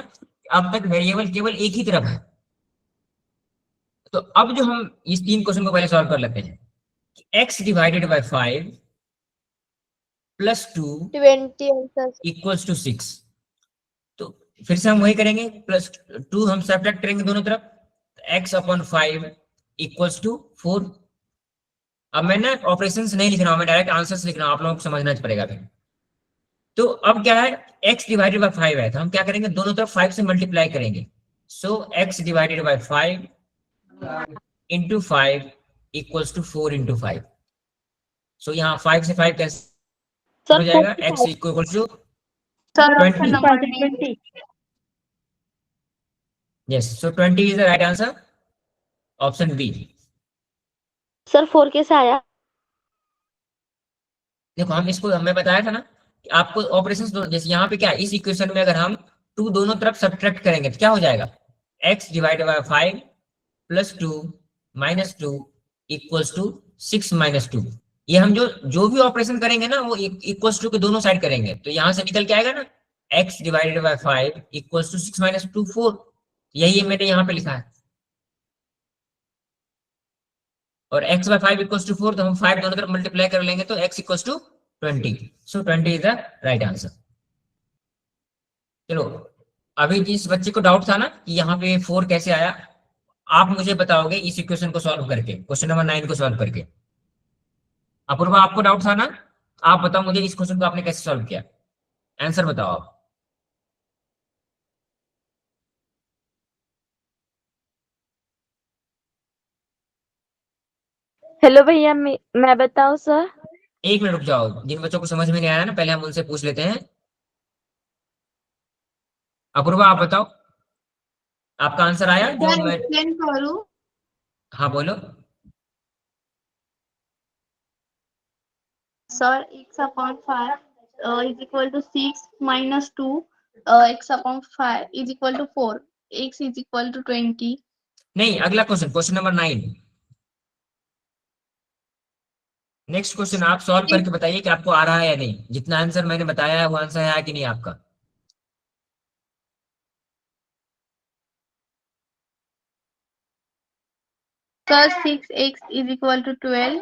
अब तक वेरिएबल केवल एक ही तरफ है। तो अब जो हम इस 3 क्वेश्चन को पहले सॉल्व कर लेते हैं। x divided by 5 plus 2 20 answer. Equals to 6। तो फिर से हम वही करेंगे, प्लस 2 हम सब्ट्रैक्ट करेंगे दोनों तरफ। x upon 5 equals to 4। अब मैं ना ऑपरेशंस नहीं लिख रहा हूं, मैं डायरेक्ट आंसर्स लिख रहा हूं, आप लोगों को समझना पड़ेगा फिर। तो अब क्या है, x डिवाइडेड बाय 5 है तो हम क्या करेंगे, दोनों तरफ 5 से मल्टीप्लाई करेंगे। So x divided by 5 into 5 equals to 4 into 5। So यहाँ 5 से 5 कैसे हो जाएगा, x equals to 20। Yes, so 20 is the right answer, option B. Sir 4 कैसे आया? देखो हम इसको हमें बताया था ना कि आपको ऑपरेशंस जैसे यहाँ पे क्या है, इस इक्वेशन में अगर हम 2 दोनों तरफ सब्ट्रैक्ट करेंगे तो क्या हो जाएगा, x divided by 5 plus 2 minus 2 equals to 6 minus 2। ये हम जो भी ऑपरेशन करेंगे ना वो इक्वल्स टू के दोनों साइड करेंगे, तो यहाँ से निकल के आएगा ना x divided by 5 equals to 6 minus 2 4। यही मैंने यहाँ पे लिखा है। और x बाय 5 इक्वल्स टू 4, तो हम 5 दोनों तरफ मल्टीप्लाई कर लेंगे तो x equals to 20। So 20 is the right answer. चलो अभी जिस बच्चे को डाउट था ना कि यहाँ पे 4 कैसे आया, आप मुझे बताओगे इस इक्वेशन को सॉल्व करके, क्वेश्चन नंबर 9 को सॉल्व करके। अपूर्वा आपको डाउट था ना, आप बताओ मुझे इस क्वेश्चन को आपने कैसे सॉल्व किया, आंसर बताओ आप। हेलो भैया, मैं बताऊं सर? एक मिनट रुक जाओ, जिन बच्चों को समझ में नहीं आया ना पहले हम उनसे पूछ लेते हैं। अपूर्वा आप बताओ, आपका आंसर आया जो मैं करूं? हाँ बोलो। Sir x upon 5 is equal to 6 minus 2 x upon 5 is equal to 4, x is equal to 20। नहीं, अगला question, question number 9। Next question आप सॉल्व करके बताइए कि आपको आ रहा है या नहीं। जितना आंसर मैंने बताया है वो आंसर है कि नहीं आपका। Sir 6x is equal to 12,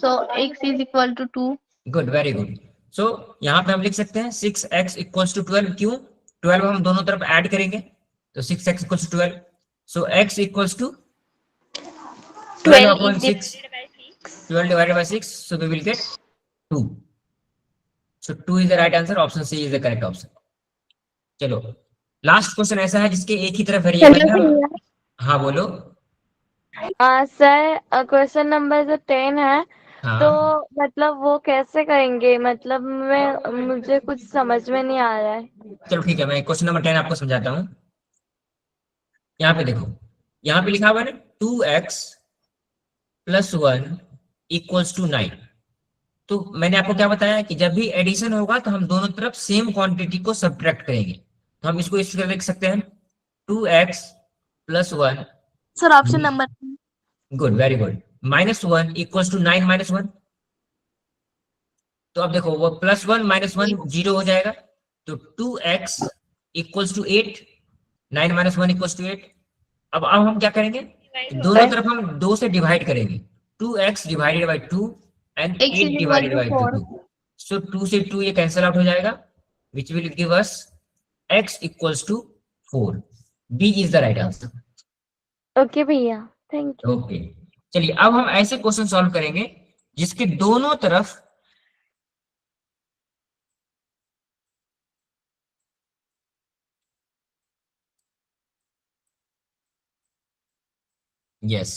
so x is equal to 2। Good, very good. So यहाँ पे हम लिख सकते हैं 6x इक्वल्स टू 12। क्यों? 12 हम दोनों तरफ ऐड करेंगे तो 6x इक्वल्स टू 12। सो x equals to 12 upon 6, 12 divided by 6, so we will get 2। So 2 is the right answer, option C is the correct option। चलो लास्ट क्वेश्चन ऐसा है जिसके एक ही तरफ वेरिएबल है। हाँ बोलो। सर क्वेश्चन नंबर जो 10 है हाँ तो मतलब वो कैसे करेंगे, मतलब मुझे कुछ समझ में नहीं आ रहा है। चलो ठीक है, मैं क्वेश्चन नंबर 10 आपको समझाता हूँ। यहाँ पे देखो, यहाँ पे लिखा हुआ है ना 2x + 1 = 9। तो मैंने आपको क्या बताया कि जब भी एडिशन होगा तो हम दोनों तरफ सेम क्वांटिटी को सब्ट्रैक्ट करेंगे। तो हम इसको इस तरह लिख सकते हैं 2x + 1, sir option number good, very good, -1 = 9 - 1। तो अब देखो वो +1 - 1 0 हो जाएगा। तो 2x = 8, 9 - 1 = 8। अब हम क्या करेंगे कि दोनों तरफ हम 2 से डिवाइड करेंगे। 2x / 2 and x 8 equal to / 4। 2। So 2 से 2 ये कैंसिल आउट हो जाएगा, which will give us x = 4। B is the right answer. Okay भैया, थैंक यू। ओके, चलिए अब हम ऐसे क्वेश्चन सॉल्व करेंगे जिसके दोनों तरफ यस,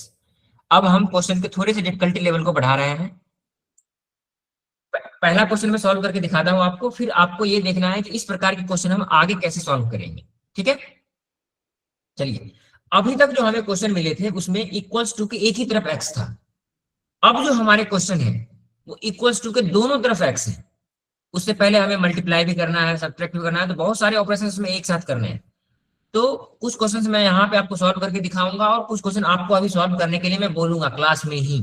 अब हम क्वेश्चन के थोड़े से डिफिकल्टी लेवल को बढ़ा रहे हैं। पहला क्वेश्चन मैं सॉल्व करके दिखाता हूं आपको, फिर आपको ये देखना है कि इस प्रकार के क्वेश्चन हम आगे कैसे सॉल्व करेंगे। ठीक है, चलिए अभी तक जो हमें क्वेश्चन मिले थे उसमें =2 के एक ही तरफ x था। अब जो हमारे क्वेश्चन है वो =2 के दोनों तरफ x है। उससे पहले हमें मल्टीप्लाई भी करना है, सब्ट्रैक्ट भी करना है, तो बहुत सारे ऑपरेशन में एक साथ करने हैं। तो कुछ क्वेश्चन मैं यहाँ पे आपको सॉल्व करके दिखाऊंगा और कुछ क्वेश्चन आपको अभी सॉल्व करने के लिए मैं बोलूंगा क्लास में ही।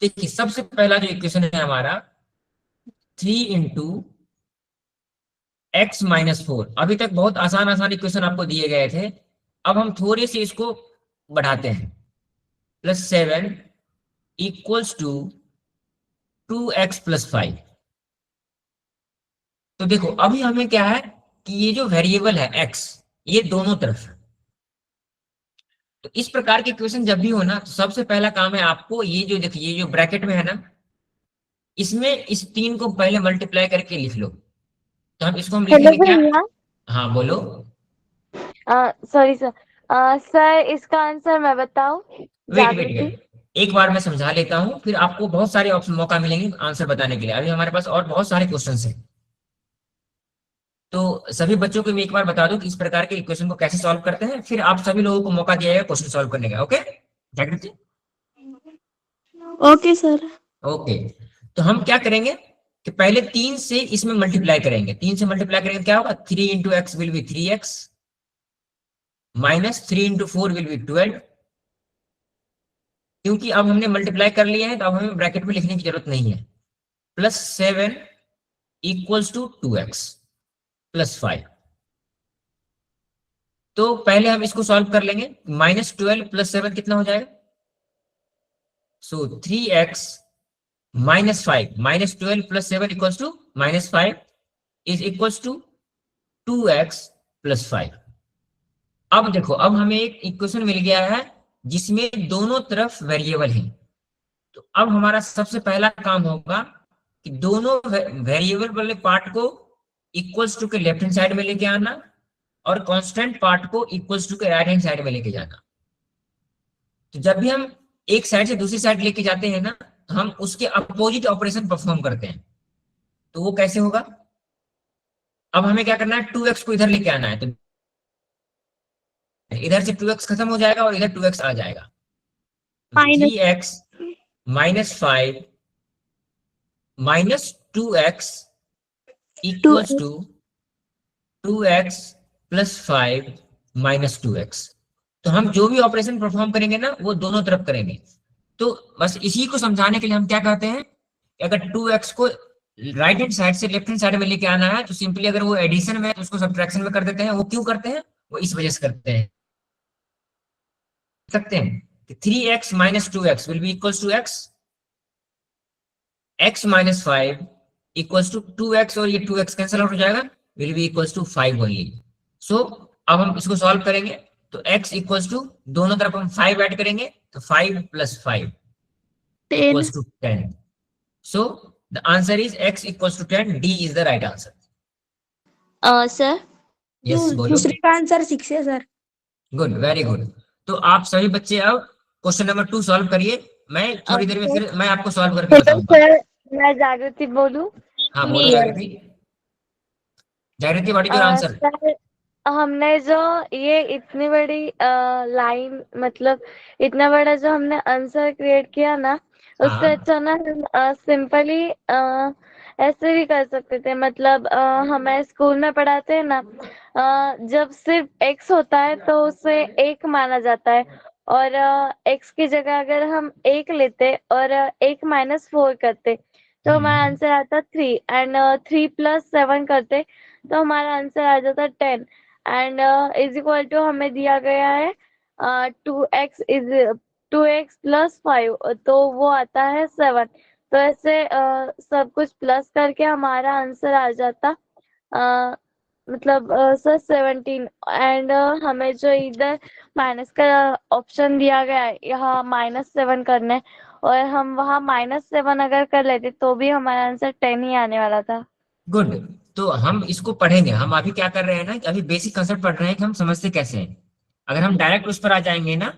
देखिए सबसे पहला जो इक्वेशन है हमारा 3 × x - 4। अभी तक बहुत आसान आसान इक्वेशन आपको दिए गए थे। अब हम थोड़े से इसको बढ़ाते हैं। +7 = 2x + 5। तो देखो अभी हमें क्या है कि ये जो वेरिएबल है x, ये दोनों तरफ है। तो इस प्रकार के क्वेश्चन जब भी हो ना, तो सबसे पहला काम है आपको ये जो देखिए ये जो ब्रैकेट में है ना, इसमें इस 3 को पहले मल्टीप्लाई करके लिख लो। तो हम हेलो लिखेंगे क्या? भैया, हाँ बोलो। सॉरी सर, सर इसका आंसर मैं बताऊं? वेट वेट जागृति। वेट, एक बार मैं समझा लेता हूँ, फिर आपको बहुत सारे ऑप्शन मौका मिलेंगे आंसर बताने के लिए। अभी हमारे पास और बहुत सारे क्वेश्चन हैं। तो सभी बच्चों को मैं एक बार बता दूं कि इस प्रकार के इक्वेशन को कैसे सॉल्व करते हैं, फिर आप सभी लोगों को मौका दिया जाएगा क्वेश्चन सॉल्व करने का। ओके जागृति? Okay sir. ओके, तो हम क्या करेंगे कि पहले 3 से इसमें मल्टीप्लाई करेंगे। 3 से मल्टीप्लाई करेंगे क्या होगा? 3 × x will B 3x, -3 × 4 will be 12। क्योंकि अब हमने मल्टीप्लाई कर लिया है तो अब हमें ब्रैकेट में लिखने की जरूरत नहीं है। +7 = 2x + 5। तो पहले हम इसको सॉल्व कर लेंगे। -12 + 7 कितना हो जाएगा? So 3x - 5, -12 + 7 = -5 is equals to 2x + 5। अब देखो अब हमें एक इक्वेशन मिल गया है जिसमें दोनों तरफ वेरिएबल है। तो अब हमारा सबसे पहला काम होगा कि दोनों वेरिएबल वाले पार्ट को इक्वल्स टू के लेफ्ट हैंड साइड में लेके आना और कांस्टेंट पार्ट को इक्वल्स टू के राइट हैंड साइड में लेके जाना। तो जब भी हम एक साइड से दूसरी साइड लेके जाते हैं ना, तो हम उसके अपोजिट ऑपरेशन परफॉर्म करते हैं। तो वो कैसे होगा? अब हमें क्या करना है, 2x को इधर लेके आना है। तो इधर से 2x खत्म हो जाएगा और इधर 2x आ जाएगा। 3x - 5 -2x equals to 2x + 5 - 2x। तो हम जो भी ऑपरेशन परफॉर्म करेंगे ना वो दोनों तरफ करेंगे। तो बस इसी को समझाने के लिए हम क्या कहते हैं, अगर 2x को राइट हैंड साइड से लेफ्ट हैंड साइड में लेके आना है तो सिंपली अगर वो एडिशन में है तो उसको सब्ट्रैक्शन में कर देते हैं। वो क्यों करते हैं? वो इस वजह से करते हैं। सकते हैं कि 3x - 2x will be equals to x, x - 5 equals to 2x और ये 2x कैंसिल आउट हो जाएगा, will be equals to 5 only. So अब हम इसको सॉल्व करेंगे तो x इक्वल्स टू दोनों तरफ हम 5 ऐड करेंगे तो 5 + 5 equals to 10। So the answer is x equals to 10। D is the right answer. Sir yes बोलो। दूसरे का आंसर 6 है सर। Good, very good. तो आप सभी बच्चे अब क्वेश्चन नंबर 2 सॉल्व करिए। मैं थोड़ी देर में फिर मैं आपको सॉल्व करके हेलो बताऊंगा। सर, मैं जागृति बोलूं। हाँ बोलो जागृति। जागृति what is your answer? Sir, हमने जो ये इतनी बड़ी लाइन, मतलब इतना बड़ा जो हमने आंसर क्रिएट किया ना, उससे हाँ अच्छा ना हम सिंपली ऐसे भी कर सकते थे। मतलब हमें स्कूल में पढ़ाते हैं ना, जब सिर्फ एक्स होता है तो उसे एक माना जाता है, और एक्स की जगह अगर हम एक लेते और एक -4 करते तो हमारा आंसर आता 3, एंड 3+7 करते तो हमारा आंसर आ जाता 10, एंड इज इक्वल टू हमें दिया गया है 2x तो वो आता है 7। तो ऐसे सब कुछ प्लस करके हमारा आंसर आ जाता मतलब सर 17, एंड हमें जो इधर माइनस का ऑप्शन दिया गया है यहाँ -7 करने, और हम वहाँ -7 अगर कर लेते तो भी हमारा आंसर 10 ही आने वाला था। गुड। तो हम इसको पढ़ेंगे। हम अभी क्या कर रहे हैं ना कि अभी बेसिक कंसेप्ट पढ़ रहे हैं कि हम समझते कैसे हैं। अगर हम डायरेक्ट उस पर आ जाएंगे ना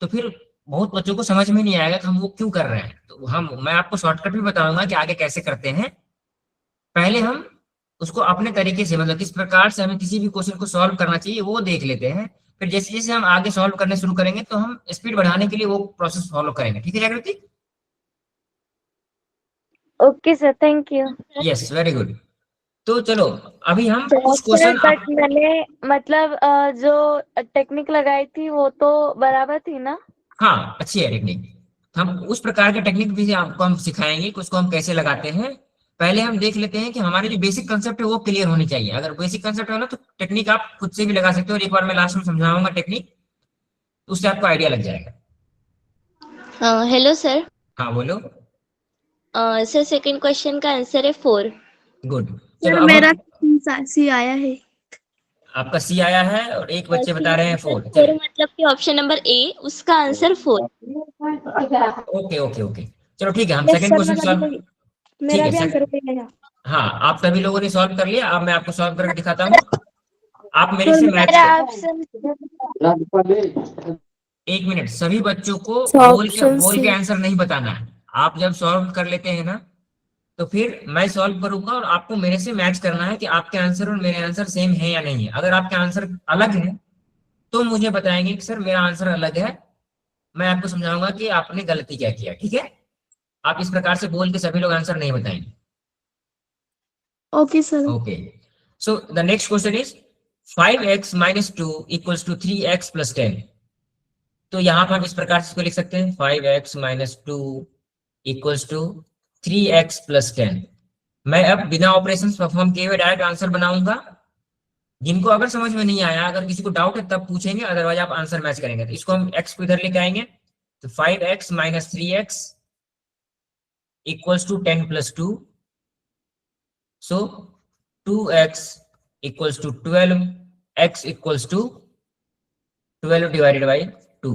तो फिर बहुत बच्चों को समझ में नहीं आएगा कि हम वो क्यों कर रहे हैं। तो मैं आपको शॉर्टकट भी बताऊंगा कि आगे कैसे करते हैं। पहले हम उसको अपने तरीके से, मतलब किस प्रकार से हमें किसी भी क्वेश्चन को सॉल्व करना चाहिए वो देख लेते हैं। फिर जैसे जैसे हम आगे सॉल्व करने शुरू करेंगे तो हम स्पीड बढ़ाने के लिए वो प्रोसेस फॉलो करेंगे। ठीक है जागृति? Okay sir, thank you. Yes very good. तो चलो अभी हम कुछ सर, क्वेश्चन बट मैंने मतलब जो टेक्निक लगाई थी वो तो बराबर थी ना? हाँ अच्छी है टेक्निक। हम उस प्रकार के टेक्निक भी आपको हम सिखाएंगे कि उसको हम कैसे लगाते हैं। पहले हम देख लेते हैं कि हमारे जो बेसिक कंसेप्ट है वो क्लियर होनी चाहिए। अगर बेसिक कंसेप्ट है ना तो टेक्निक आप खुद से भी लगा सकते हो, और एक बार मैं लास्ट में समझाऊंगा टेक्निक, उससे आपको आइडिया लग जाएगा। Hello sir. हाँ बोलो। सर, सेकंड क्वेश्चन का आंसर है 4। गुड। चलो सर अब मेरा हम, सी आया है। आपका सी आया है और एक बच्चे बता रहे हैं 4। फोर चलो मतलब कि ऑप्शन नंबर ए, उसका आंसर 4। Okay okay okay. चलो ठीक है, हम yes second sir, question solve. ठीक मेरा है भी आंसर सेकंड। वही है। हाँ आप सभी लोगों ने सॉल्व कर लिया। अब मैं आपको सॉल्व करके दिखाता हूँ। आप मेरे सर से मैच मेरा करो। ऑप्शन 1 मिनट, सभी बच्चों को ऑप्शन बोल सी। के आंसर नहीं बताना है। आप जब सॉल्व कर लेते हैं ना तो फिर मैं सॉल्व करूंगा और आपको मेरे से मैच करना है कि आपके आंसर और मेरे आंसर सेम है या नहीं है। अगर आपके आंसर अलग है तो मुझे बताएंगे कि सर मेरा आंसर अलग है। मैं आपको समझाऊंगा कि आपने गलती क्या किया। ठीक है? आप इस प्रकार से बोल के सभी लोग आंसर नहीं बताएंगे। Okay sir. Okay. So the next question is 5x - 2 = 3x + 10। तो यहाँ पर हम इस प्रकार से इसको लिख सकते हैं 5x - 2 = 3x + 10। मैं अब बिना ऑपरेशन परफॉर्म किए हुए डायरेक्ट आंसर बनाऊंगा। जिनको अगर समझ में नहीं आया, अगर किसी को डाउट है तब पूछेंगे, अदरवाइज आप आंसर मैच करेंगे। तो इसको हम x को इधर लेके आएंगे। तो 5x - 3x = 10 + 2। So 2x = 12, x = 12 divided by 2.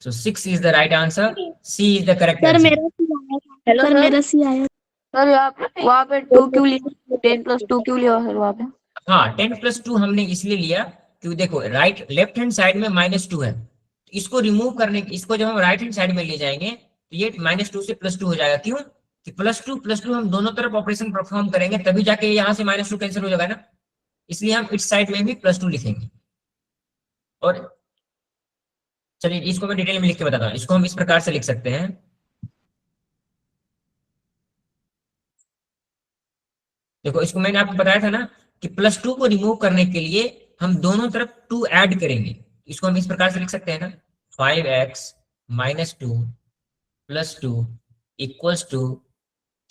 So 6 is the right answer. C is the correct sir answer. मेरा सी आया। Hello sir sir. मेरा सी आया। सर वहाँ पे 2 क्यों लिया? 10+2 क्यों लिया सर वहाँ पे? हाँ 10 + 2 हमने इसलिए लिया क्योंकि देखो राइट लेफ्ट हैंड साइड में -2 है। तो इसको रिमूव करने, इसको जब हम राइट हैंड साइड में ले जाएंगे तो ये -2 से +2 हो जाएगा। क्यों? कि +2 हम दोनों तरफ ऑपरेशन परफॉर्म करेंगे तभी जाके यहाँ से -2 कैंसिल हो जाएगा ना। इसलिए हम इस साइड में भी +2 लिखेंगे। और चलिए इसको मैं डिटेल में लिख के बताता हूँ। इसको हम इस प्रकार से लिख सकते हैं। देखो इसको मैंने आपको बताया था ना कि +2 को रिमूव करने के लिए हम दोनों तरफ 2 ऐड करेंगे। इसको हम इस प्रकार से लिख सकते हैं ना 5x - 2 + 2 =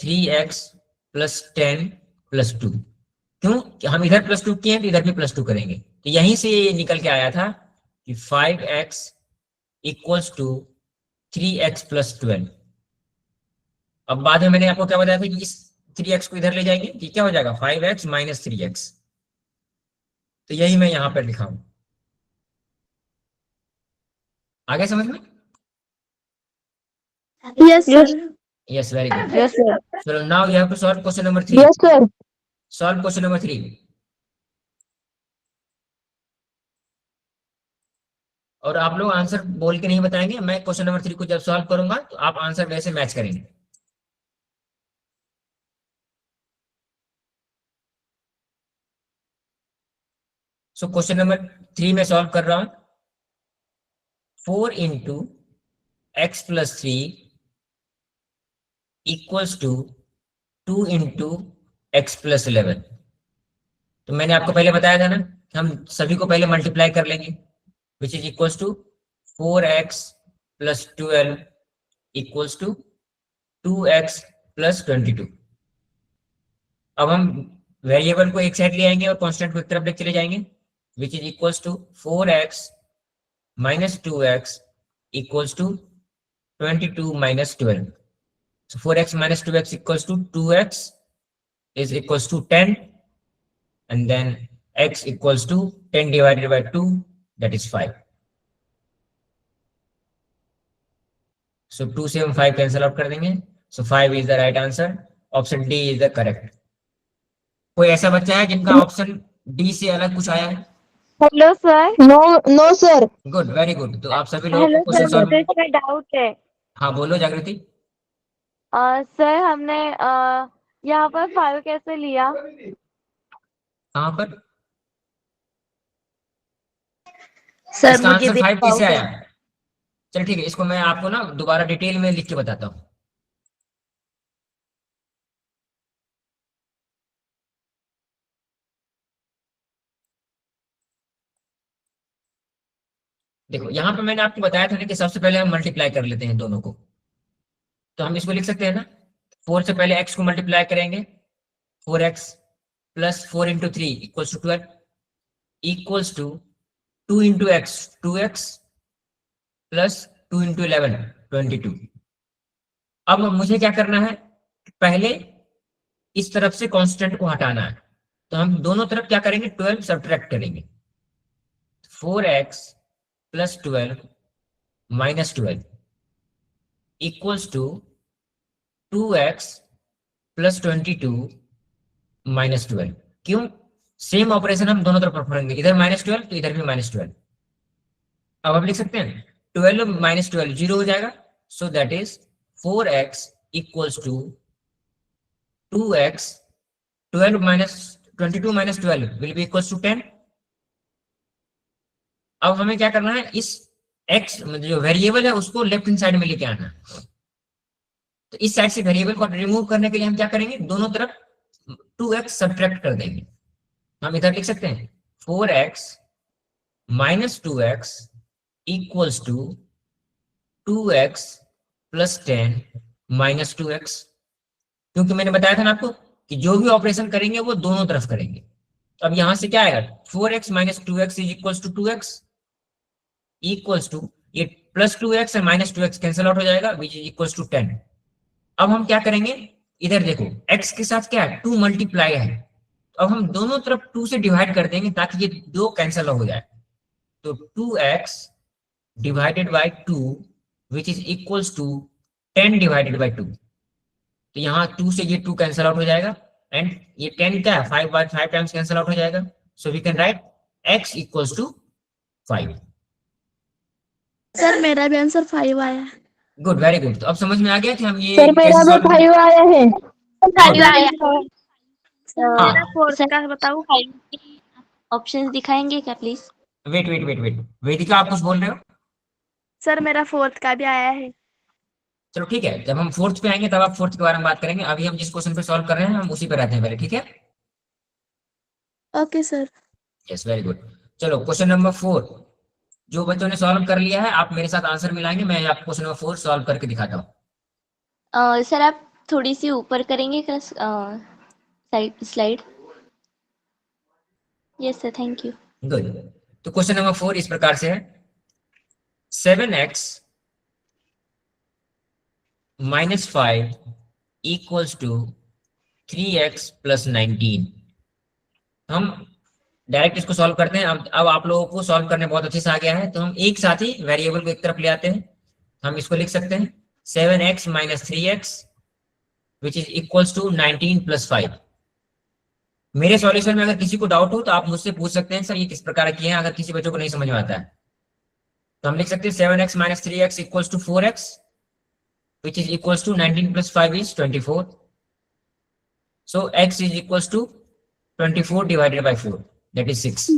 3x + 10 + 2। क्यों? कि हम इधर +2 किए हैं तो इधर भी +2 करेंगे। तो यहीं से ये निकल के आया था कि 5x = 3x + 12। अब बाद में मैंने आपको क्या बताया था कि इस 3x को इधर ले जाएंगे कि क्या हो जाएगा 5x - 3x। तो यही मैं यहां पर लिखा हूं। आगे समझ में? Yes sir. Yes very good. Yes sir. चलो now you have to solve question number 3। Yes sir. Solve question number 3। और आप लोग आंसर बोल के नहीं बताएंगे, मैं क्वेश्चन नंबर 3 को जब सॉल्व करूंगा तो आप आंसर वैसे मैच करेंगे। सो क्वेश्चन नंबर 3 में सॉल्व कर रहा हूं। 4 into x plus 3 equals to 2 into x plus 11। तो मैंने आपको पहले बताया था ना, हम सभी को पहले मल्टीप्लाई कर लेंगे, which is equals to 4x plus 12 equals to 2x plus 22। अब हम वेरिएबल को एक साइड ले आएंगे और कांस्टेंट को एक तरफ लेके चले जाएंगे, which is equals to 4x minus 2x equals to 22 minus 12। So 4x minus 2x equals to 2x is equals to 10, and then x equals to 10 divided by 2, that is 5. So 2 से हम 5 cancel out कर देंगे, so 5 is the right answer. Option D is the correct. कोई ऐसा बच्चा है जिनका option D से अलग कुछ आया है? Hello sir. No sir. Good, very good. तो आप सभी लोग हेलो क्वेश्चन सर, सॉल्व। मुझे इसमें डाउट है। हाँ बोलो जागृति। सर हमने यहाँ पर 5 कैसे लिया? कहाँ पर? सर इसका मुझे आंसर भी 5 कैसे डाउट है। आया? चल ठीक है, इसको मैं आपको ना दोबारा डिटेल में लिख के बताता हूँ। देखो यहाँ पे मैंने आपको बताया था ना कि सबसे पहले हम मल्टीप्लाई कर लेते हैं दोनों को, तो हम इसको लिख सकते हैं ना, 4 से पहले x को मल्टीप्लाई करेंगे, 4x plus 4 into 3 equals to 12 equals to 2 into x 2x plus 2 into 11 22। अब मुझे क्या करना है, पहले इस तरफ से कांस्टेंट को हटाना है, तो हम दोनों तरफ क्या करेंगे, 12 सब्ट्रैक्ट करेंगे। 4x plus 12 minus 12 equals to 2x plus 22 minus 12। क्यों? सेम ऑपरेशन हम दोनों तरफ परफॉर्म करेंगे, इधर माइनस 12 तो इधर भी माइनस 12। अब आप लिख सकते हैं 12 माइनस 12 0 हो जाएगा, so that is 4x equals to 2x 12 minus 22 minus 12 will be equals to 10। अब हमें क्या करना है, इस x जो वेरिएबल है उसको लेफ्ट हैंड साइड में लेके आना है। तो इस साइड से वेरिएबल को रिमूव करने के लिए हम क्या करेंगे, दोनों तरफ 2x सब्ट्रैक्ट कर देंगे। हम इधर लिख सकते हैं 4x minus 2x equals to 2x plus 10 minus 2x। क्योंकि मैंने बताया था ना आपको कि जो भी ऑपरेशन करेंगे वो दोनों तरफ करेंगे। तो अब यहां से क्या आएगा, 4x minus 2x is equals to 2x equals to, ये प्लस 2x और माइनस 2x कैंसिल आउट हो जाएगा, विच इज इक्वल्स टू 10। अब हम क्या करेंगे, इधर देखो x के साथ क्या है, 2 मल्टीप्लाई है, अब हम दोनों तरफ 2 से डिवाइड कर देंगे ताकि ये 2 कैंसिल हो जाए। तो 2x divided by 2 which is equals to 10 divided by 2। तो यहाँ 2 से ये 2 कैंसिल आउट हो जाएगा, एंड ये 10 क्या है, 5 बाय 5 टाइम्स कैंसिल आउट हो जाएगा। So we can write x equals to 5। Sir मेरा भी आंसर 5 आया। Good, very good. तो अब समझ में आ गया कि हम ये सर मेरा कैसे भी solve 5 आया है। मेरा 4 का बताऊं? ऑप्शंस दिखाएंगे क्या प्लीज? वेट वेदिका, आप कुछ बोल रहे हो? सर मेरा 4 का भी आया है। चलो ठीक है, जब हम 4th पे आएंगे तब आप 4th के बारे में बात करेंगे। अभी हम जिस क्वेश्चन पे सॉल्व कर रहे हैं हम उसी पे रहते हैं पहले, ठीक है? Okay sir. Yes, very good. चलो क्वेश्चन नंबर 4, जो बच्चों ने सॉल्व कर लिया है आप मेरे साथ आंसर मिलाएंगे, मैं आपको क्वेश्चन नंबर 4 सॉल्व करके दिखाता हूँ। सर आप थोड़ी सी ऊपर करेंगे slide? Yes sir, thank you. Good. तो क्वेश्चन नंबर 4 इस प्रकार से है, 7x minus 5 equals to 3x plus 19। हम डायरेक्ट इसको सॉल्व करते हैं। अब आप लोगों को सॉल्व करने बहुत अच्छे से आ गया है, तो हम एक साथ ही वेरिएबल को एक तरफ ले आते हैं। हम इसको लिख सकते हैं 7x minus 3x which is equals to 19 plus 5। मेरे सॉल्यूशन में अगर किसी को डाउट हो तो आप मुझसे पूछ सकते हैं, सर ये किस प्रकार किए हैं, अगर किसी बच्चों को नहीं समझ में आता है। तो हम लिख सकते हैं 7x minus 3x equals to 4x, which is equals to 19 plus 5 is 24. So x is equals to 24 divided by 4, that is 6.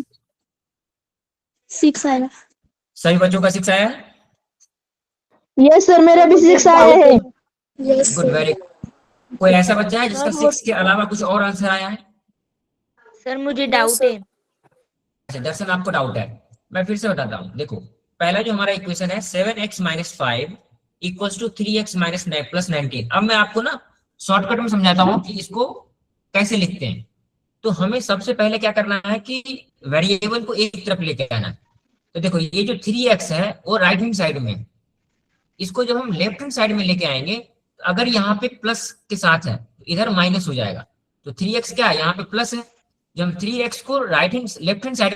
6 आएगा। सभी बच्चों का 6 आया है? यस सर, मेरा भी 6 आया है। Yes good, very. कोई ऐसा बच्चा है जिसका 6 के अलावा कुछ और आंसर आया है? सर मुझे डाउट है। अच्छा दर्शन, आपको डाउट है? मैं फिर से बताता हूँ। देखो, पहला जो हमारा इक्वेशन है 7x minus 5 equals to 3x minus plus 19। अब मैं आपको ना शॉर्टकट में समझाता हूँ कि इसको कैसे लिखते हैं। तो हमें सबसे पहले क्या करना है कि वेरिएबल को एक तरफ लेके आना है। तो देखो, ये जो 3x है वो राइट हैंड साइड में है। इसको जब हम लेफ्ट हैंड साइड में लेके आएंगे, अगर यहाँ पे प्लस के साथ है तो इधर माइनस हो जाएगा। तो 3x क्या है, यहाँ पे प्लस है। जब हम 3x को लेफ्ट हैंड साइड,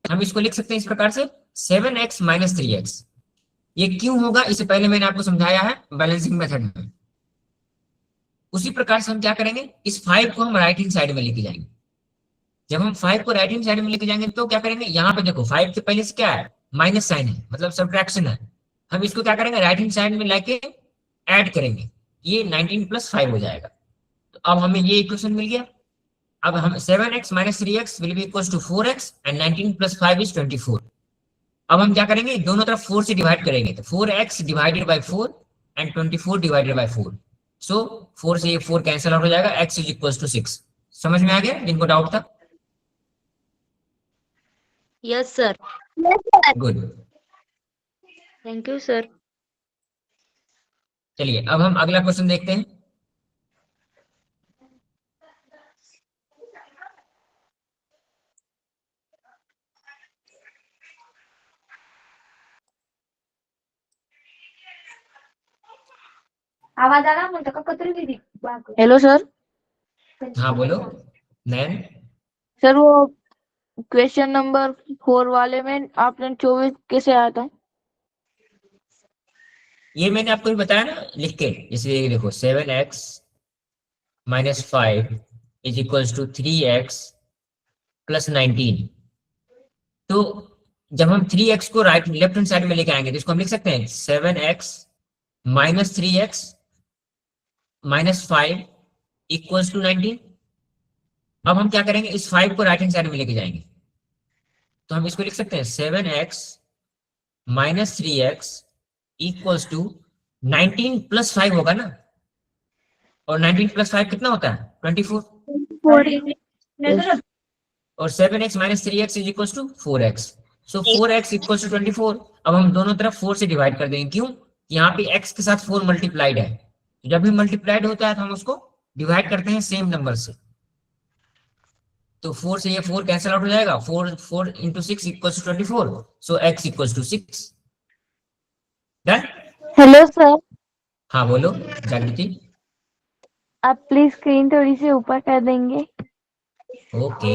हम इसको लिख सकते हैं इस प्रकार से 7x minus 3x। ये क्यों होगा, इससे पहले मैंने आपको समझाया है बैलेंसिंग मेथड में। उसी प्रकार से हम क्या करेंगे, इस 5 को हम राइट हैंड साइड में लेके जाएंगे। जब हम 5 को राइट हैंड साइड में लेके जाएंगे तो क्या करेंगे, यहाँ पे देखो 5 के पहले से क्या है, माइनस साइन है, मतलब सब्ट्रैक्शन है। हम इसको क्या करेंगे, राइट हैंड साइड में लेके ऐड करेंगे, ये 19 plus 5 हो जाएगा। तो अब हमें ये इक्वेशन मिल गया। अब हम 7x minus 3x will be equals to 4x and 19 plus 5 is 24। अब हम क्या करेंगे, दोनों तरफ 4 से डिवाइड करेंगे। तो 4x divided by 4 and 24 divided by 4। So 4 से ये 4 कैंसिल आउट हो जाएगा, x is equals to 6। समझ में आ गया जिनको डाउट था? Yes sir. Good, thank you sir. चलिए अब हम अगला क्वेश्चन देखते हैं। आवाज आ रहा है का कतरी दीदी? Hello sir. हाँ बोलो नैन। सर वो क्वेश्चन नंबर 4 वाले में आपने 24 कैसे आया था? ये मैंने आपको भी बताया ना लिख के, जैसे ये देखो 7x minus 5 is equals to 3x plus 19। तो जब हम 3x को लेफ्ट हैंड साइड में लेके आएंगे तो इसको हम लिख सकते हैं 7x minus 3x minus 5 equals to 19। अब हम क्या करेंगे, इस 5 को राइट हैंड साइड में लेके जाएंगे। तो हम इसको लिख सकते हैं 7x minus 3x equals to 19 plus 5 होगा ना, और 19 plus 5 कितना होता है, 24। और 7x minus 3x is equals to 4x। So 4x equals to 24। अब हम दोनों तरफ 4 से डिवाइड कर देंगे। क्यों, यहाँ पे x के साथ 4 मल्टीप्लाइड है। जब भी मल्टीप्लाइड होता है तो हम उसको डिवाइड करते हैं सेम नंबर से। तो 4 से ये 4 कैंसिल आउट हो जाएगा। 4 into 6 equals to 24। So x equals to 6। Done? Hello sir, हाँ बोलो जागृति। आप प्लीज स्क्रीन थोड़ी सी ऊपर कर देंगे? ओके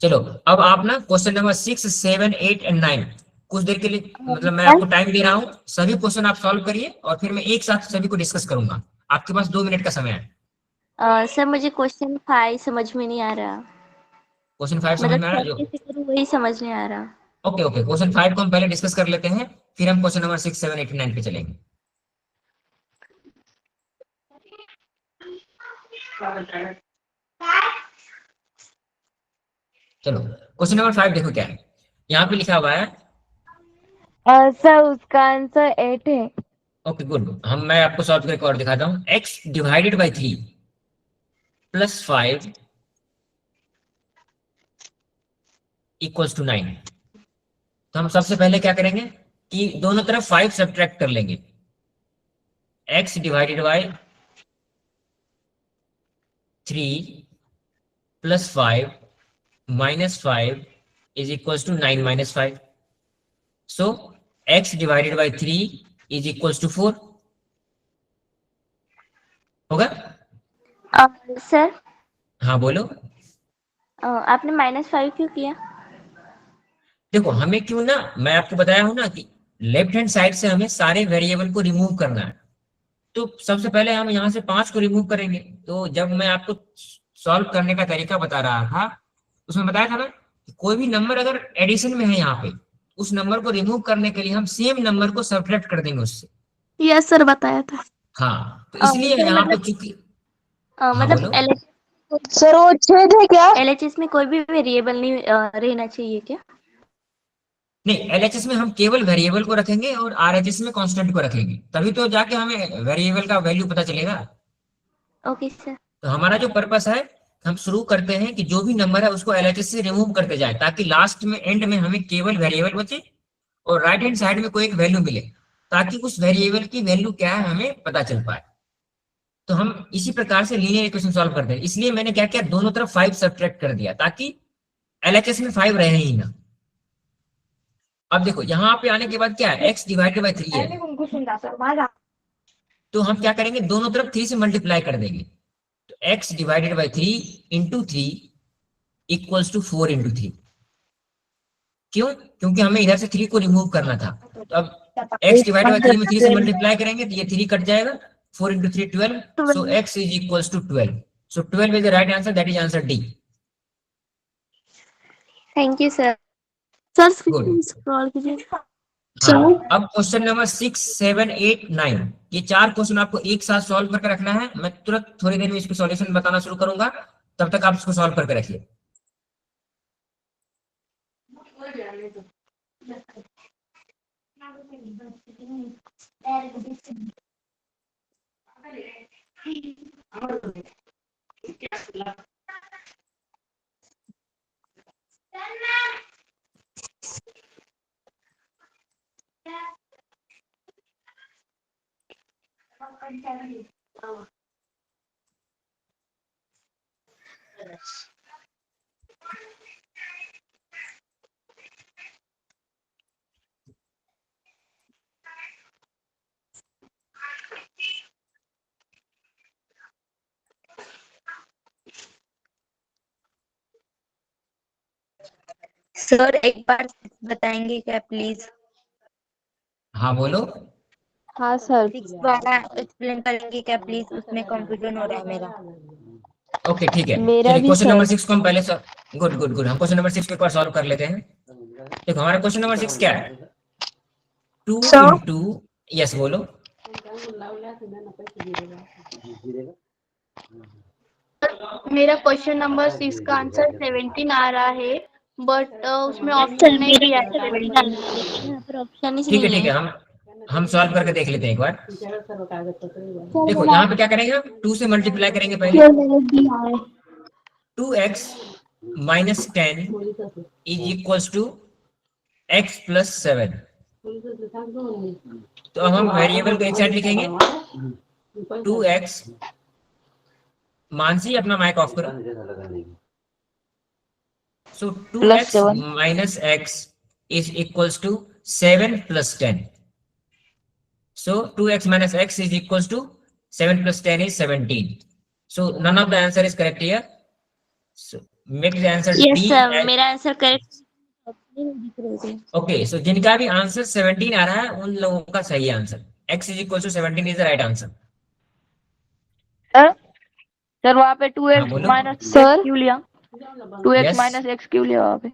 चलो, अब आप ना क्वेश्चन नंबर 6, 7, 8 एंड 9 कुछ देर के लिए, मतलब मैं आपको टाइम दे रहा हूँ, सभी क्वेश्चन आप सॉल्व करिए और फिर मैं एक साथ सभी को डिस्कस करूंगा। आपके पास 2 मिनट का समय है। सर मुझे क्वेश्चन 5 समझ में नहीं आ रहा। क्वेश्चन 5 समझ में आ रहा है? कैसे करूं वही समझ नहीं आ रहा। ओके ओके, क्वेश्चन 5 को हम पहले डिस्कस कर लेते हैं, फिर हम क्वेश्चन नंबर 6, 7, 8, 9 पे चलेंगे। चलो क्वेश्चन नंबर 5 देखो क्या है, यहाँ पे लिखा हुआ है। सर उसका आंसर 8 है। ओके गुड, मैं आपको सॉल्व करके और दिखाता हूँ। x divided by 3 plus 5 equals to 9। तो हम सबसे पहले क्या करेंगे कि दोनों तरफ 5 सब्ट्रैक्ट कर लेंगे। x divided by 3 plus 5 minus 5 is equals to 9 minus 5. So x divided by 3 is equals to 4 होगा? सर हाँ बोलो। आपने -5 क्यों किया? देखो हमें क्यों ना, मैं आपको बताया हूं ना कि लेफ्ट हैंड साइड से हमें सारे वेरिएबल को रिमूव करना है। तो सबसे पहले हम यहाँ से 5 को रिमूव करेंगे। तो जब मैं आपको सॉल्व करने का तरीका बता रहा था उसमें बताया था ना कोई भी नंबर अगर एडिशन में है यहाँ पे, उस नंबर को रिमूव करने के लिए हम सेम नंबर को सब्ट्रैक्ट कर देंगे उससे। यस सर बताया था। हाँ, तो इसलिए यहाँ पे चूंकि हाँ, मतलब बोलो। सर वो छेद है क्या? LHS में कोई भी वेरिएबल नहीं रहना चाहिए क्या? नहीं, LHS में हम केवल वेरिएबल को रखेंगे और RHS में कांस्टेंट को रखेंगे, तभी तो जाके हमें वेरिएबल का वैल्यू पता चलेगा। Okay sir. तो हमारा जो पर्पस है, हम शुरू करते हैं कि जो भी नंबर है उसको LHS से रिमूव करते जाए, ताकि लास्ट में एंड में हमें केवल वेरिएबल बचे और राइट हैंड साइड में कोई एक वैल्यू मिले, ताकि उस वेरिएबल की वैल्यू क्या है हमें पता चल पाए। तो हम इसी प्रकार से लीनियर इक्वेशन सॉल्व करते हैं। इसलिए मैंने क्या किया, दोनों तरफ 5 सब्ट्रैक्ट कर दिया, ताकि LHS में 5 रहे ही ना। अब देखो यहाँ पे आने के बाद क्या है, x डिवाइडेड बाई 3 है, तो हम क्या करेंगे, दोनों तरफ 3 से मल्टीप्लाई कर देंगे। तो x divided by 3 into 3 equals to 4 into 3। क्यों? क्योंकि हमें इधर से 3 को रिमूव करना था। तो अब x डिवाइडेड बाई 3 में 3 से मल्टीप्लाई करेंगे तो ये 3 कट जाएगा, 4 into 3 12, so x is equals to 12. So 12 is the right answer, that is answer D. Thank you sir. Sir Good. Scroll कीजिए। हाँ, अब क्वेश्चन नंबर 6, 7, 8, 9, ये 4 क्वेश्चन आपको एक साथ सॉल्व करके रखना है। मैं तुरंत थोड़ी देर में इसके सॉल्यूशन बताना शुरू करूंगा, तब तक आप इसको सॉल्व करके रखिए। सर एक बार बताएंगे क्या प्लीज? हाँ बोलो। हाँ सर। 6 वाला एक्सप्लेन करेंगे क्या प्लीज? उसमें कंफ्यूजन हो रहा है मेरा। ओके ठीक है, मेरा चलिए भी क्वेश्चन सर। नंबर 6 को हम पहले गुड गुड गुड, हम क्वेश्चन नंबर 6 को एक बार सॉल्व कर लेते हैं। देखो हमारा क्वेश्चन नंबर 6 क्या है, 2 इंटू, यस बोलो। मेरा क्वेश्चन नंबर 6 का आंसर 17 आ रहा है, बट उसमें ऑप्शन नहीं दिया है 17। यहाँ पर ऑप्शन ही ठीक है नहीं ठीक है। है, हम सॉल्व करके देख लेते हैं एक बार। देखो यहाँ पे क्या करेंगे, हम 2 से मल्टीप्लाई करेंगे पहले। 2x minus 10 is equals to x plus 7। तो अब हम वेरिएबल को एक साइड लिखेंगे, 2x, मानसी अपना माइक ऑफ करो। सो 2x minus x is equals to 7 plus 10. So 2x minus x is equals to 7 plus 10 is 17. So none of the answer is correct here. So make the answer yes D. Sir, मेरा answer correct. Okay, so जिनका भी answer 17 आ रहा है उन लोगों का सही answer x is equals to 17 is the right answer. Sir वहाँ पे हाँ, 2x बोलो। Minus sir. x क्यों लिया? 2x Yes. माइनस x क्यों लिया वहाँ पे?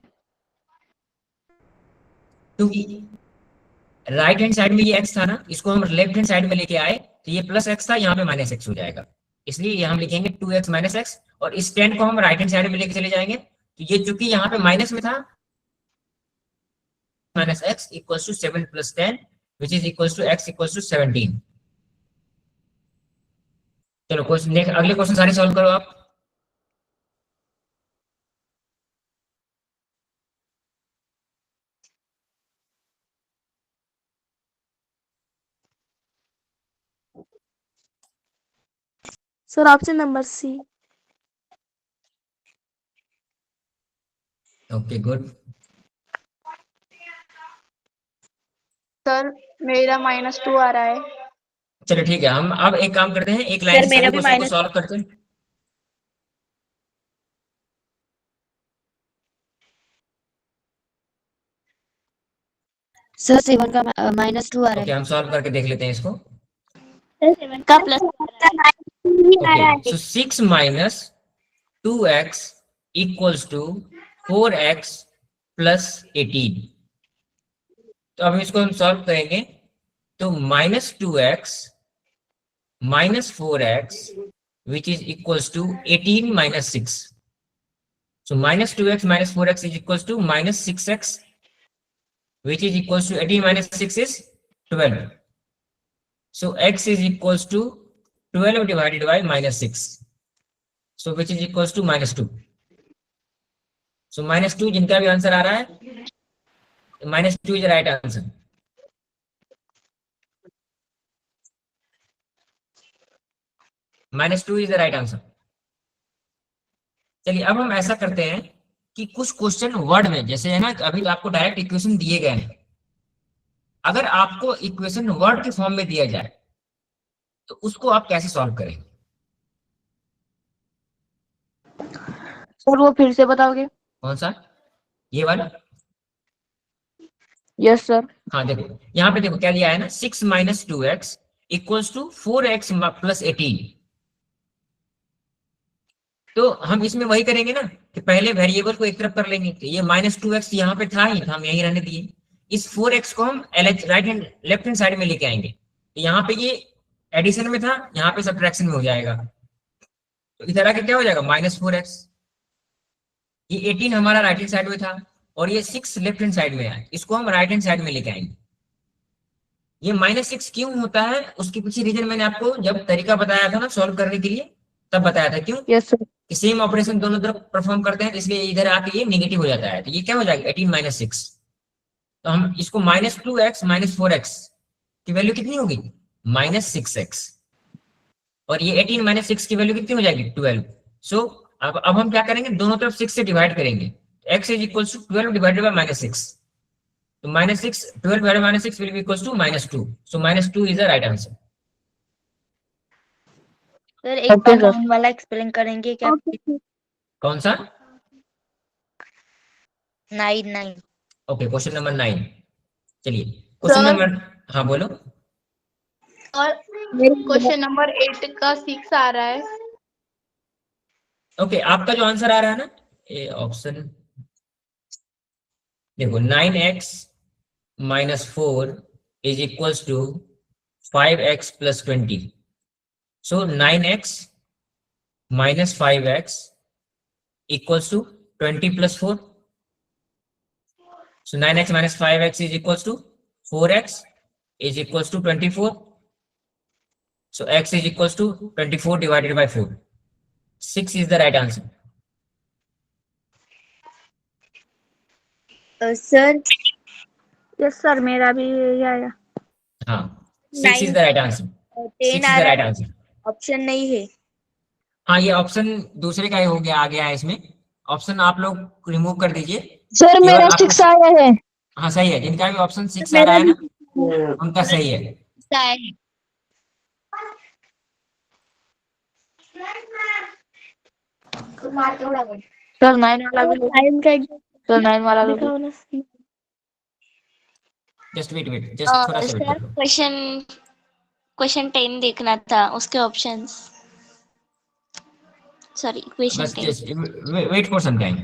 क्योंकि राइट हैंड साइड में ये x था ना, इसको हम लेफ्ट हैंड साइड में लेके आए तो ये प्लस x था, यहाँ पे माइनस x हो जाएगा, इसलिए ये हम लिखेंगे 2x माइनस x, और इस 10 को हम राइट हैंड साइड में लेके चले जाएंगे। तो ये चूंकि यहाँ पे माइनस में था, minus x equals to 7 plus 10 which is equals to x equals to 17। चलो क्वेश्चन अगले क्वेश्चन सारे सॉल्व करो आप। Sir option number C. Okay good. Sir मेरा -2 आ रहा है। चलो ठीक है, हम अब एक काम करते हैं, एक लाइन से सभी क्वेश्चन को सॉल्व करते हैं। सर 7 का -2 आ रहा ओके हम सॉल्व करके देख लेते हैं इसको। का plus okay so 6 minus 2x equals to 4x plus 18। तो अब इसको हम सॉल्व करेंगे तो -2x minus 4x which is equals to 18 minus 6. So minus 2x minus 4x is equals to minus 6x which is equals to 18 minus 6 is 12. So x is equals to 12 divided by minus 6. So which is equals to minus 2. So minus 2 जिनका भी answer आ रहा है, minus 2 is the right answer. -2 is the right answer. चलिए अब हम ऐसा करते हैं कि कुछ क्वेश्चन वर्ड में, जैसे है ना अभी आपको डायरेक्ट इक्वेशन दिए गए हैं, अगर आपको इक्वेशन वर्ड के फॉर्म में दिया जाए तो उसको आप कैसे सॉल्व करेंगे? सर वो फिर से बताओगे? कौन सा? ये वाला? Yes sir. हाँ देखो यहाँ पे देखो क्या दिया है ना, 6 - 2x equals to 4x plus 18। तो हम इसमें वही करेंगे ना कि पहले वेरिएबल को एक तरफ कर लेंगे, तो ये -2x यहाँ पे था ही, तो हम यही रहने दिए। इस 4x को हम right hand left hand side में लेके आएंगे, तो यहाँ पे ये एडिशन में था, यहाँ पे सब्ट्रैक्शन में हो जाएगा, तो इधर आके क्या हो जाएगा -4x। ये 18 हमारा राइट हैंड साइड में था और ये 6 लेफ्ट हैंड साइड में है, इसको हम राइट हैंड साइड में लेके आएंगे। ये -6 क्यों होता है उसके पीछे रीजन मैंने आपको जब तरीका बताया था ना सॉल्व करने के लिए तब बताया था। क्यों? Yes sir. सेम ऑपरेशन दोनों तरफ परफॉर्म करते हैं, इसलिए इधर आके ये नेगेटिव हो जाता है, तो ये क्या हो जाएगा 18 - 6। तो हम इसको -2x - 4x की वैल्यू कितनी होगी -6x, और ये 18 - 6 की वैल्यू कितनी हो जाएगी 12। सो अब हम क्या करेंगे, दोनों तरफ 6 से डिवाइड करेंगे, x is equal to 12 divided by -6, तो -6 12 divided by -6 will be equal to -2। So -2 is the right answer. Sir एक बार नाइन वाला एक्सप्लेन करेंगे क्या? कौन सा? 9। Okay question number 9। चलिए क्वेश्चन नंबर, हाँ बोलो। और क्वेश्चन नंबर 8 का 6 आ रहा है। ओके आपका जो आंसर आ रहा है ना, ये ऑप्शन देखो 9x - 4 is equals to 5x + 20। So 9x - 5x equals to 20 + 4. So 9x - 5x is equals to 4x is equals to 24. So x is equals to 24 divided by 4. 6 is the right answer. Sir yes sir मेरा भी यही आया। हाँ 6 is the right answer. 6 is the right answer. Option नहीं है। हाँ ये option दूसरे का ही हो गया, आ गया है इसमें ऑप्शन, आप लोग रिमूव कर दीजिए। सर मेरा 6 आया है। हाँ सही है, जिनका भी ऑप्शन 6 आ रहा है ना उनका सही है। सर 9 वाला भी सर 9 वाला भी। जस्ट वेट जस्ट थोड़ा सा वेट करो। क्वेश्चन 10 देखना था, उसके ऑप्शंस, सॉरी क्वेश्चन बस 10। Just wait for some time.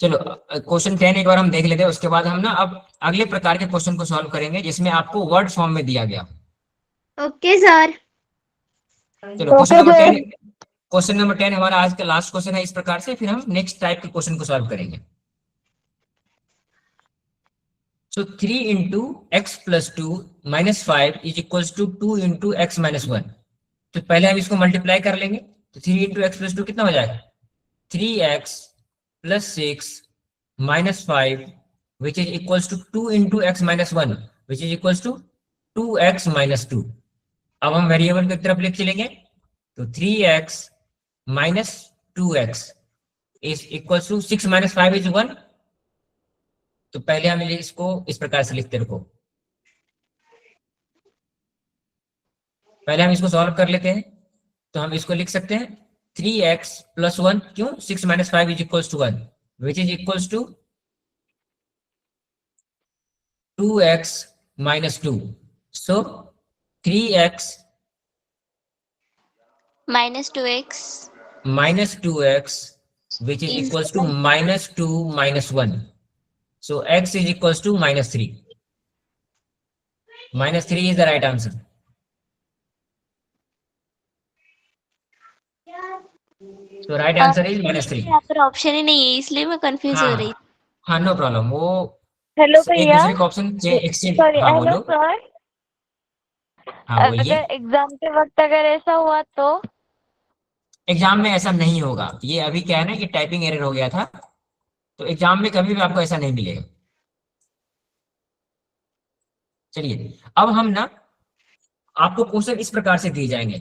चलो क्वेश्चन 10 एक बार हम देख लेते हैं, उसके बाद हम ना अब अगले प्रकार के क्वेश्चन को सॉल्व करेंगे जिसमें आपको वर्ड फॉर्म में दिया गया। Okay sir. चलो क्वेश्चन नंबर 10 हमारा आज का लास्ट क्वेश्चन है इस प्रकार से, फिर हम नेक्स्ट टाइप के क्वेश्चन को सॉल्व करेंगे। So 3 × x + 2 - 5 is equals to 2 × x - 1। तो पहले हम इसको मल्टीप्लाई कर लेंगे, तो 3 × x + 2 कितना हो जाएगा 3x + 6 - 5 which is equals to 2 × x - 1 which is equals to 2x - 2। अब हम वेरिएबल की तरफ लिख चलेंगे, तो 3x - 2x is equals to 6 - 5 is 1। तो पहले हम इसको इस प्रकार से लिखते रखो, पहले हम इसको सॉल्व कर लेते हैं। तो हम इसको लिख सकते हैं 3x + 1, क्यों 6 - 5 = 1, which is equals to 2x - 2. So 3x -2x - 2x, which is equals to -2 - 1. So x is equals to -3. -3 is the right answer. So right answer is -3. यहाँ पर ऑप्शन ही नहीं है, इसलिए मैं कंफ्यूज हो रही। हाँ, नो प्रॉब्लम। वो हेलो एक भैया, दूसरे का ऑप्शन एक्सचेंज। सॉरी, हाँ हेलो बोलो। सर। हाँ अगर बोलिए। एग्जाम के वक्त अगर ऐसा हुआ तो? एग्जाम में ऐसा नहीं होगा। ये अभी क्या है ना कि टाइपिंग एरर हो गया था, तो एग्जाम में कभी भी आपको ऐसा नहीं मिलेगा। चलिए, अब हम ना आपको क्वेश्चन इस प्रकार से दिए जाएंगे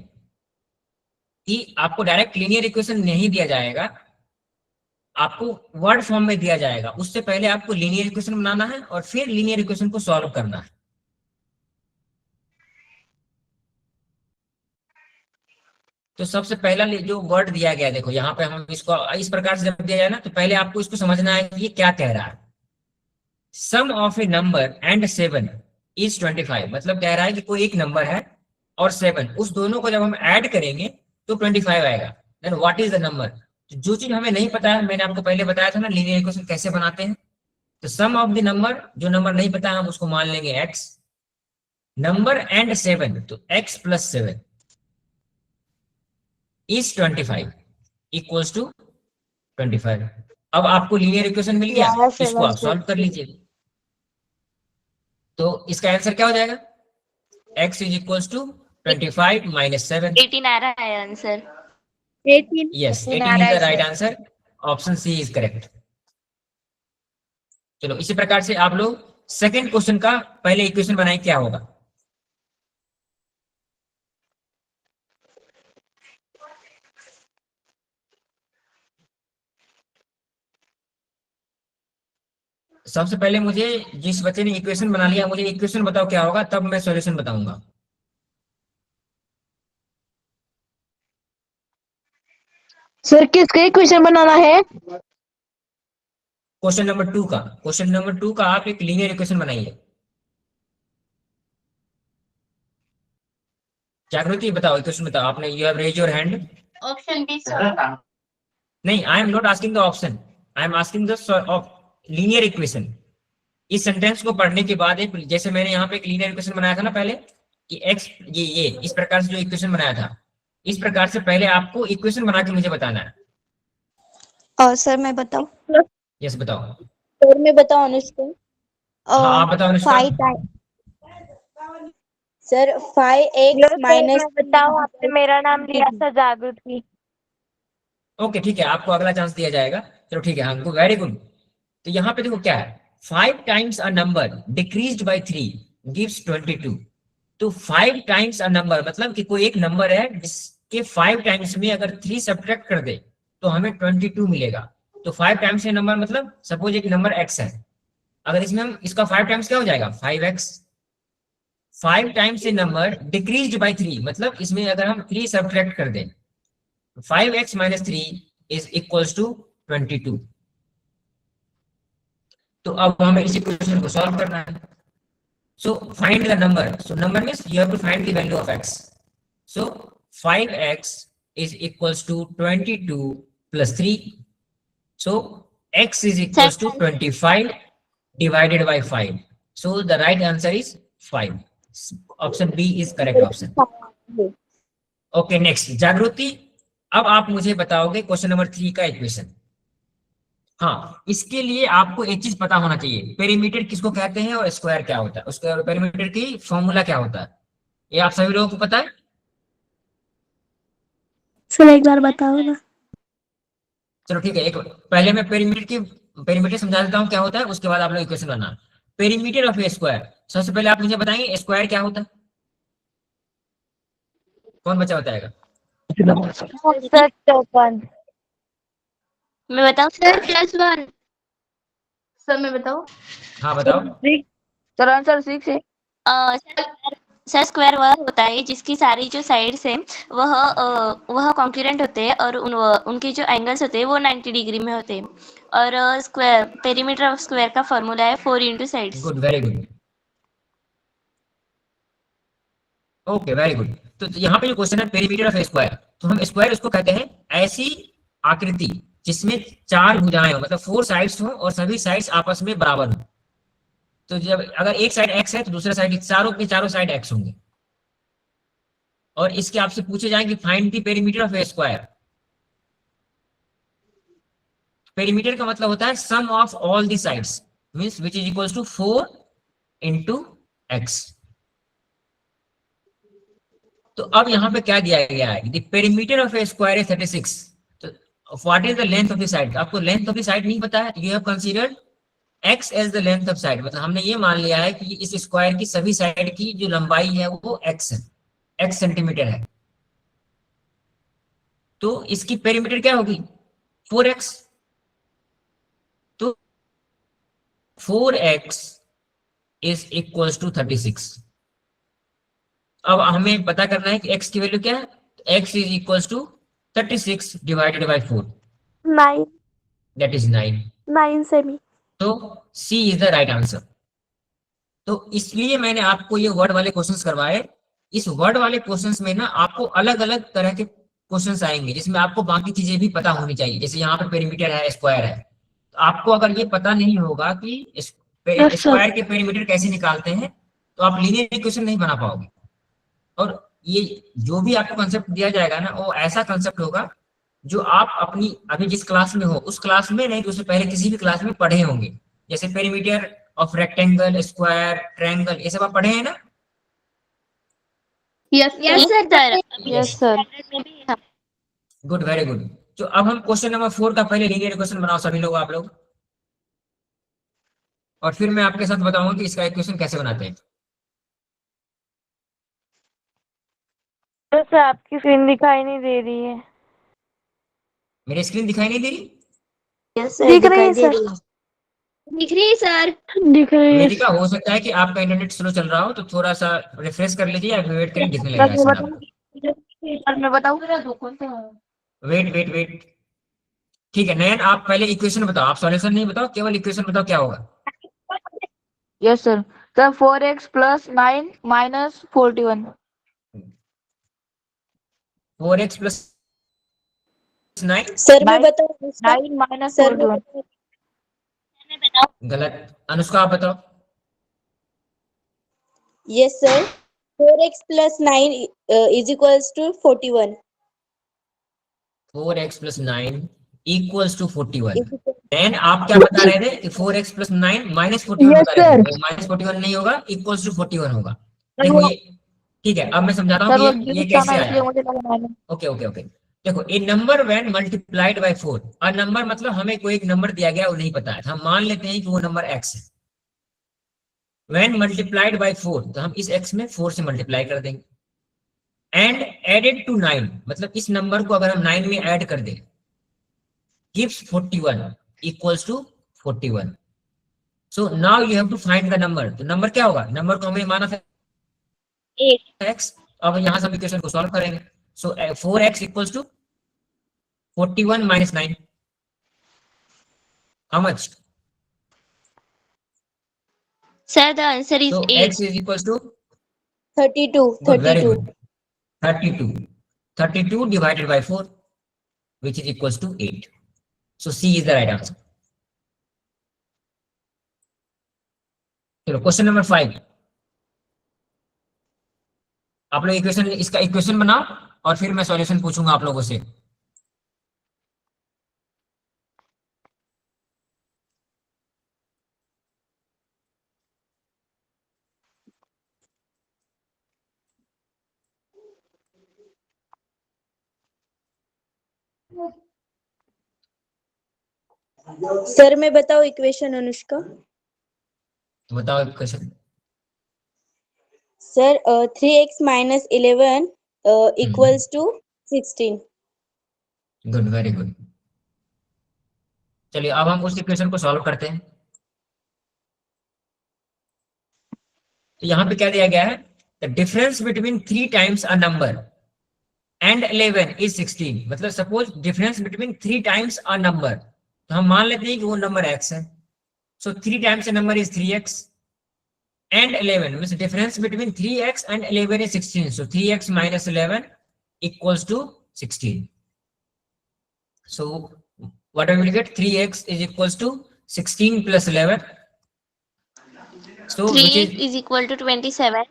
कि आपको डायरेक्ट लीनियर इक्वेशन नहीं दिया जाएगा, आपको वर्ड फॉर्म में दिया जाएगा। उससे पहले आपको लीनियर इक्वेशन बनाना है और फिर लीनियर इक्वेशन को सॉल्व करना है। तो सबसे पहला जो वर्ड दिया गया, देखो यहाँ पे हम इसको इस प्रकार से जब दिया जाए ना, तो पहले आपको इसको समझना है कि ये क्या कह रहा है। Sum of a number and 7 is 25, मतलब कह रहा है कि कोई एक नंबर है और 7, उस दोनों को जब हम ऐड करेंगे तो 25 आएगा। Then what is the number? जो चीज हमें नहीं पता है, मैंने आपको पहले बताया था ना लीनियर इक्वेशन कैसे बनाते हैं। तो सम ऑफ द नंबर, जो नंबर नहीं पता है हम उसको मान लेंगे x, नंबर एंड 7, तो x + 7 इज 25 इक्वल्स टू 25। अब आपको लीनियर इक्वेशन मिल गया, इसको आप सॉल्व कर लीजिए। तो इसका आंसर क्या हो जाएगा? x is equals to 25 - 7। 18 आ रहा है answer. 18 yes, 18 is the right answer. Option C is correct. चलो, इसी प्रकार से आप लोग सेकंड क्वेश्चन का पहले इक्वेशन बनाए, क्या होगा? सबसे पहले मुझे, जिस बच्चे ने इक्वेशन बना लिया, मुझे इक्वेशन बताओ क्या होगा, तब मैं सॉल्यूशन बताऊंगा। सर किसका इक्वेशन बनाना है? क्वेश्चन नंबर 2 का। क्वेश्चन नंबर 2 का आप एक लीनियर इक्वेशन बनाइए। जागृति बताओ, इक्वेशन बताओ। आपने, you have raise your hand. Option B sir. नहीं, I am not asking the option, I am asking the linear equation. इस सेंटेंस को पढ़ने के बाद एक, जैसे मैंने यहाँ पे एक लीनियर इक्वेशन बनाया था ना पहले, कि x ये इस प्रकार से जो इक्वेशन बनाया था, इस प्रकार से पहले आपको इक्वेशन बना के मुझे बताना है। और सर मैं बताऊं? यस, बताओ। सर मैं बताऊं अनुष्का? हाँ, आप बताओ Anushka. 5 time sir 5x hello sir, minus मैं बताऊं, आपने मेरा नाम लिया था जागृति। ओके, ठीक है, आपको अगला चांस दिया जाएगा। चलो ठीक है, हमको वेरी गुड। तो यहाँ पे देखो क्या है, 5 times a number decreased bye 3 gives 22। तो 5 टाइम्स अ नंबर मतलब कि कोई एक नंबर है जिसके 5 टाइम्स में अगर 3 सब्ट्रैक्ट कर दे तो हमें 22 मिलेगा। तो 5 टाइम्स ये नंबर, मतलब सपोज एक नंबर x है, अगर इसमें हम इसका 5 टाइम्स क्या हो जाएगा? 5x। 5 टाइम्स ए नंबर डिक्रीज्ड बाय 3, मतलब इसमें अगर हम 3 सब्ट्रैक्ट कर दें, 5x - 3 इज इक्वल्स टू 22। तो अब हमें इस इक्वेशन को सॉल्व करना है। So find the number. So number means you have to find the value of x। So 5x is equals to 22 + 3। So x is equals to 25 divided by 5। So the right answer is 5। Option B is correct option. Okay, next Jagriti. अब आप मुझे बताओगे question number 3 का equation. हाँ, इसके लिए आपको एक चीज पता होना चाहिए, पेरीमीटर किसको कहते हैं और स्क्वायर क्या होता है, उसका पेरीमीटर की फॉर्मूला क्या होता है, ये आप सभी लोगों को पता है? सर एक बार बताओ ना। चलो ठीक है, एक पहले मैं पेरीमीटर समझा देता हूँ क्या होता है, उसके बाद आप लोग equation banana. Perimeter of a square, सबसे पहले आप मुझे बताएंगे स्क्वायर क्या होता है? कौन बच्चा बताएगा? सर 54। मैं बताऊं सर? +1। सर मैं बताऊं? हाँ बताओ। सर आंसर 6 है। सर स्क्वायर वह होता है जिसकी सारी जो साइड्स है वह कॉन्क्यूरेंट होते हैं और उनके जो एंगल्स होते हैं वो 90 डिग्री में होते हैं। और स्क्वायर पेरीमीटर ऑफ स्क्वायर का फॉर्मूला है 4 into sides. Good, very good. Okay, very good. तो यहाँ पे जो क्वेश्चन है पेरीमीटर ऑफ स्क्वायर, तो हम स्क्वायर उसको कहते हैं ऐसी आकृति जिसमें 4 भुजाएं हो, मतलब 4 साइड्स हो और सभी साइड्स आपस में बराबर हो। तो जब अगर एक साइड एक्स है तो दूसरा साइड, चारों के चारों साइड एक्स होंगे। और इसके आपसे पूछे जाएंगे find the perimeter of a square. Perimeter का मतलब होता है sum of all the sides, means which is equals to 4 into X. तो अब यहाँ पे क्या दिया गया है, the perimeter of a square is 36। तो what is the length of the side? आपको लेंथ ऑफ द साइड नहीं पता है, you have considered x as the length of side, मतलब हमने ये मान लिया है कि इस स्क्वायर की सभी साइड की जो लंबाई है वो x है, x सेंटीमीटर है। तो इसकी पेरीमीटर क्या होगी? 4x। तो 4x इज इक्वल्स टू 36। अब हमें पता करना है कि x की वैल्यू क्या है। x is equals to 36 divided by 4, 9 that is 9। 9 सेमी। तो C is the right answer. तो इसलिए मैंने आपको ये वर्ड वाले क्वेश्चंस करवाए। इस वर्ड वाले क्वेश्चंस में ना आपको अलग अलग तरह के क्वेश्चंस आएंगे जिसमें आपको बाकी चीजें भी पता होनी चाहिए। जैसे यहाँ पे पेरीमीटर है, स्क्वायर है, तो आपको अगर ये पता नहीं होगा कि स्क्वायर के पेरीमीटर कैसे निकालते हैं तो आप लीनियर इक्वेशन नहीं बना पाओगे। और ये जो भी आपको कंसेप्ट दिया जाएगा ना वो ऐसा कंसेप्ट होगा जो आप अपनी अभी जिस क्लास में हो उस क्लास में नहीं तो उससे पहले किसी भी क्लास में पढ़े होंगे। जैसे perimeter of rectangle, square, triangle, ये सब आप पढ़े हैं ना? Yes, yes sir. Yes sir. Good, very good. तो अब हम क्वेश्चन नंबर 4 का पहले लीनियर इक्वेशन बनाओ सभी लोग, आप लोग, और फिर मैं आपके साथ बताऊंगा कि इसका इक्वेशन कैसे बनाते हैं। तो सर आपकी स्क्रीन दिखाई नहीं दे रही है। मेरी स्क्रीन दिखाई नहीं दे रही? यस सर, दिख रही है दिखाई दे सर। रही है। दिख रही है सर। दिख रही है। वेदिका, हो सकता है कि आपका इंटरनेट स्लो चल रहा हो तो थोड़ा सा रिफ्रेश कर लीजिए या वेट करें, दिखने लगेगा स्क्रीन आपको। मैं बताऊँ? Wait wait wait. ठीक है नयन, आप पहले इक्वेशन बताओ, आप सॉल्यूशन नहीं बताओ, केवल इक्वेशन बताओ क्या होगा। Yes sir. Sir 4x plus 9 minus 41। 4x plus 9। Sir मैं 9 बताऊँ इसका? 9 माइनस सर मैं 41। गलत। अनुष्का आप बताओ। Yes sir, 4x plus 9 is equals to 41. 4x plus 9 equals to 41। Is equal- and आप क्या बता रहे थे कि 4x प्लस 9 माइनस 41 बता रहे थे। माइनस 41 नहीं होगा, इक्वल्स टू 41 होगा। देखो ये ठीक है, अब मैं समझाता हूँ सर वो कि ये कैसे इसलिए आया। मुझे लगा 9। Okay okay okay. देखो ए नंबर व्हेन मल्टीप्लाइड बाय 4, और नंबर मतलब हमें कोई एक नंबर दिया गया वो नहीं पता है, हम मान लेते हैं कि वो नंबर x है। व्हेन मल्टीप्लाइड बाय 4 तो हम इस x में 4 से मल्टीप्लाई कर देंगे। एंड एडेड टू 9 मतलब इस नंबर को अगर हम 9 में ऐड कर दें gives 41 equals to 41। So now you have to find the number. तो नंबर क्या होगा? नंबर को हमें माना था x। अब यहाँ से हम इक्वेशन को सॉल्व करेंगे। सो 4x equals to 41 minus 9. How much? Sir, the answer is So 8. x is equals to 32. good, very 32. good. 32. 32 divided by 4, which is equals to 8. So C is the right answer. चलो question number 5। आप लोग equation, इसका equation बनाओ और फिर मैं solution पूछूंगा आप लोगों से। सर मैं बताऊँ इक्वेशन अनुष्का? तो बताओ equation. Sir 3x minus 11 equals to 16. Good, very good. चलिए अब हम उस इक्वेशन को सॉल्व करते हैं। तो यहाँ पे क्या दिया गया है? The difference between 3 times a number and 11 is 16। मतलब suppose difference between 3 times a number, तो हम मान लेते हैं कि वो नंबर x है, सो 3 times a number is 3x and 11 means difference between 3x and 11 is 16, so 3x minus 11 equals to 16. So what I will get, 3x is equals to 16 plus 11, so which 3x is is equal to 27.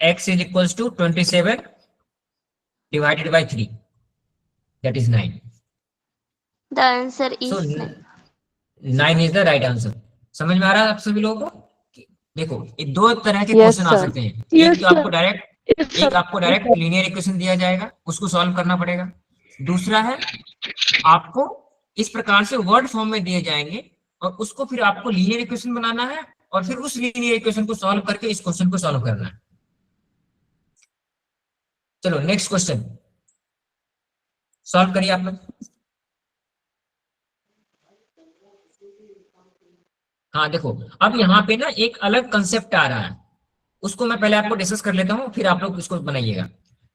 x is equals to 27 divided by 3, that is 9. The answer So is 9 is the right answer. समझ में आ रहा है आप सभी लोगों को? देखो ये दो तरह के Yes, क्वेश्चन आ sir. सकते हैं, Yes, एक तो आपको sir. डायरेक्ट एक आपको डायरेक्ट लीनियर इक्वेशन दिया जाएगा, उसको सॉल्व करना पड़ेगा। दूसरा है आपको इस प्रकार से वर्ड फॉर्म में दिए जाएंगे और उसको फिर आपको लीनियर इक्वेशन बनाना है और फिर उस लीनियर इक्वेशन को सॉल्व करके इस क्वेश्चन को सॉल्व करना है। चलो नेक्स्ट क्वेश्चन सॉल्व करिए आप लोग। हाँ देखो, अब यहाँ पे ना एक अलग कंसेप्ट आ रहा है, उसको मैं पहले आपको डिस्कस कर लेता हूँ, फिर आप लोग उसको बनाइएगा।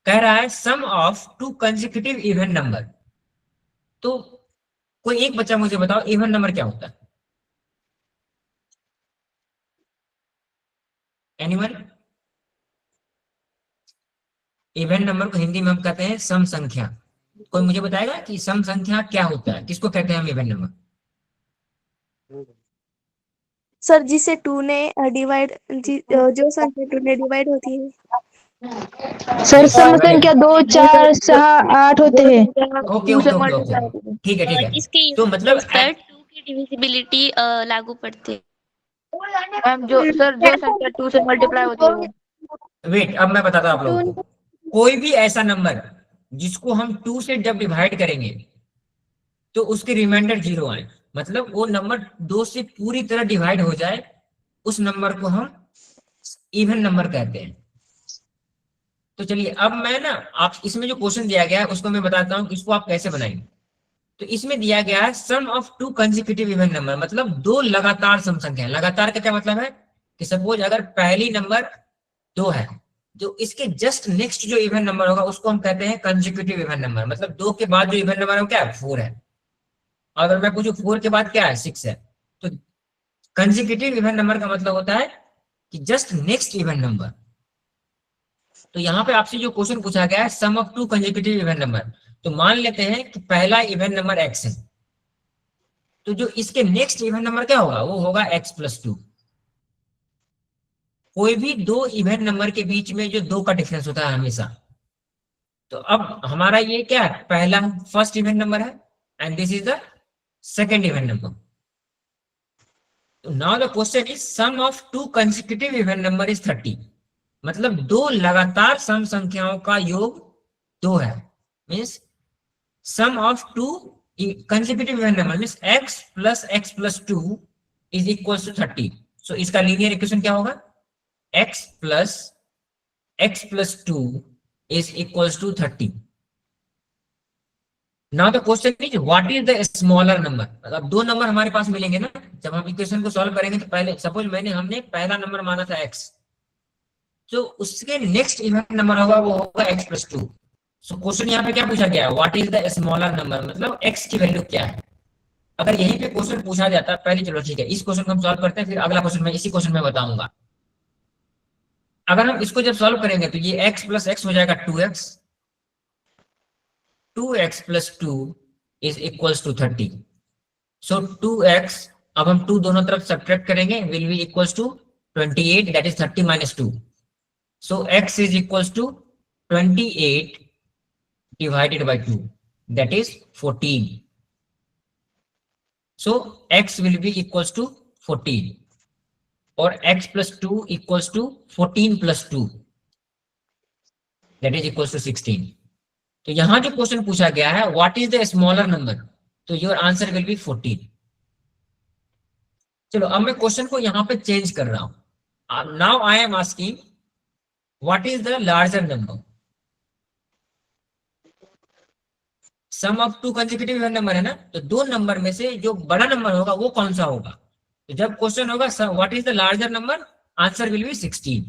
कह रहा है sum of 2 consecutive even number. तो कोई एक बच्चा मुझे बताओ इवन नंबर क्या होता है? एनीवन? इवन नंबर को हिंदी में हम कहते हैं सम संख्या। कोई मुझे बताएगा कि सम संख्या क्या होता है, किसको कहते हैं हम इवन नंबर? सर जिसे 2 ने डिवाइड जो संख्या 2 ने डिवाइड होती है। सर सम संख्या 2, 4, 6, 8 होते हैं। ओके ओके ओके ओके, ठीक है ठीक है। इसके तो मतलब 2 की डिविजिबिलिटी लागू पड़ती है। मैम जो संख्या 2 से मल्टीप्लाई होती है वो। वेट, अब मैं बताता हूँ आप लोगों को। कोई भी ऐसा नंबर जिसको हम 2 से जब डिवाइड करेंगे तो उसके रिमाइंडर 0 आए, मतलब वो नंबर 2 से पूरी तरह डिवाइड हो जाए, उस नंबर को हम इवन नंबर कहते हैं। तो चलिए अब मैं ना आप इसमें जो क्वेश्चन दिया गया है उसको मैं बताता हूँ, इसको आप कैसे बनाएंगे। तो इसमें दिया गया है sum of 2 consecutive even number, मतलब 2 लगातार सम संख्या। लगातार का क्या मतलब है कि सपोज अगर पहली नंबर 2 है, जो इसके जस्ट नेक्स्ट जो इवन नंबर होगा उसको हम कहते हैं कंसेक्यूटिव इवन नंबर। मतलब 2 के बाद जो इवन नंबर है वो क्या है? 4 है। अगर मैं पूछूं 4 के बाद क्या है? 6 है। तो कंसेक्यूटिव इवन नंबर का मतलब होता है कि जस्ट नेक्स्ट इवन नंबर। तो यहाँ पे आपसे जो क्वेश्चन पूछा गया है sum of 2 consecutive even number, तो मान लेते हैं कि पहला इवन नंबर x है, तो जो इसके नेक्स्ट इवन नंबर क्या होगा? वो होगा x प्लस 2। कोई भी 2 इवन नंबर के बीच में जो 2 का डिफरेंस होता है हमेशा, तो अब हमारा ये क्या है? पहला फर्स्ट इवन नंबर है and this is the second even number. तो now the question is sum of 2 consecutive even number is 30। मतलब 2 लगातार सम संख्याओं का योग 2 है, means sum of 2 consecutive even number means x plus 2 is equal to 30। So इसका linear equation क्या होगा? x plus 2 is equals to 30. Now the question is what is the smaller number? अब 2 नंबर हमारे पास मिलेंगे ना जब हम इक्वेशन को सॉल्व करेंगे। तो पहले सपोज हमने पहला नंबर माना था x, तो उसके नेक्स्ट इवन नंबर होगा वो होगा x plus 2। सो क्वेश्चन यहाँ पे क्या पूछा गया है? What is the smaller number, मतलब x की वैल्यू क्या है। अगर यहीं पे क्वेश्चन पूछा जाता पहले, चलो ठीक है इस क्वेश्चन को हम सॉल्व करते हैं, फिर अगला क्वेश्चन मैं इसी क्वेश्चन में बताऊंगा। अगर हम इसको जब सॉल्व करेंगे तो ये x plus x हो जाएगा 2x, 2x plus 2 is equals to 30. So 2x, अब हम 2 दोनों तरफ सब्ट्रैक्ट करेंगे, will be equals to 28, that is 30 minus 2. So x is equals to 28 divided by 2, that is 14. So x will be equals to 14 और x plus 2 equals to 14 plus 2, that is equals to 16. तो यहां जो question पूछा गया है what is the smaller number, तो your answer will be 14। चलो अब मैं क्वेश्चन को यहां पे चेंज कर रहा हूं। Now I am asking what is the larger number. Sum of 2 consecutive even number है ना, तो 2 नंबर में से जो बड़ा नंबर होगा वो कौन सा होगा। तो जब क्वेश्चन होगा what is the larger number, answer will be 16।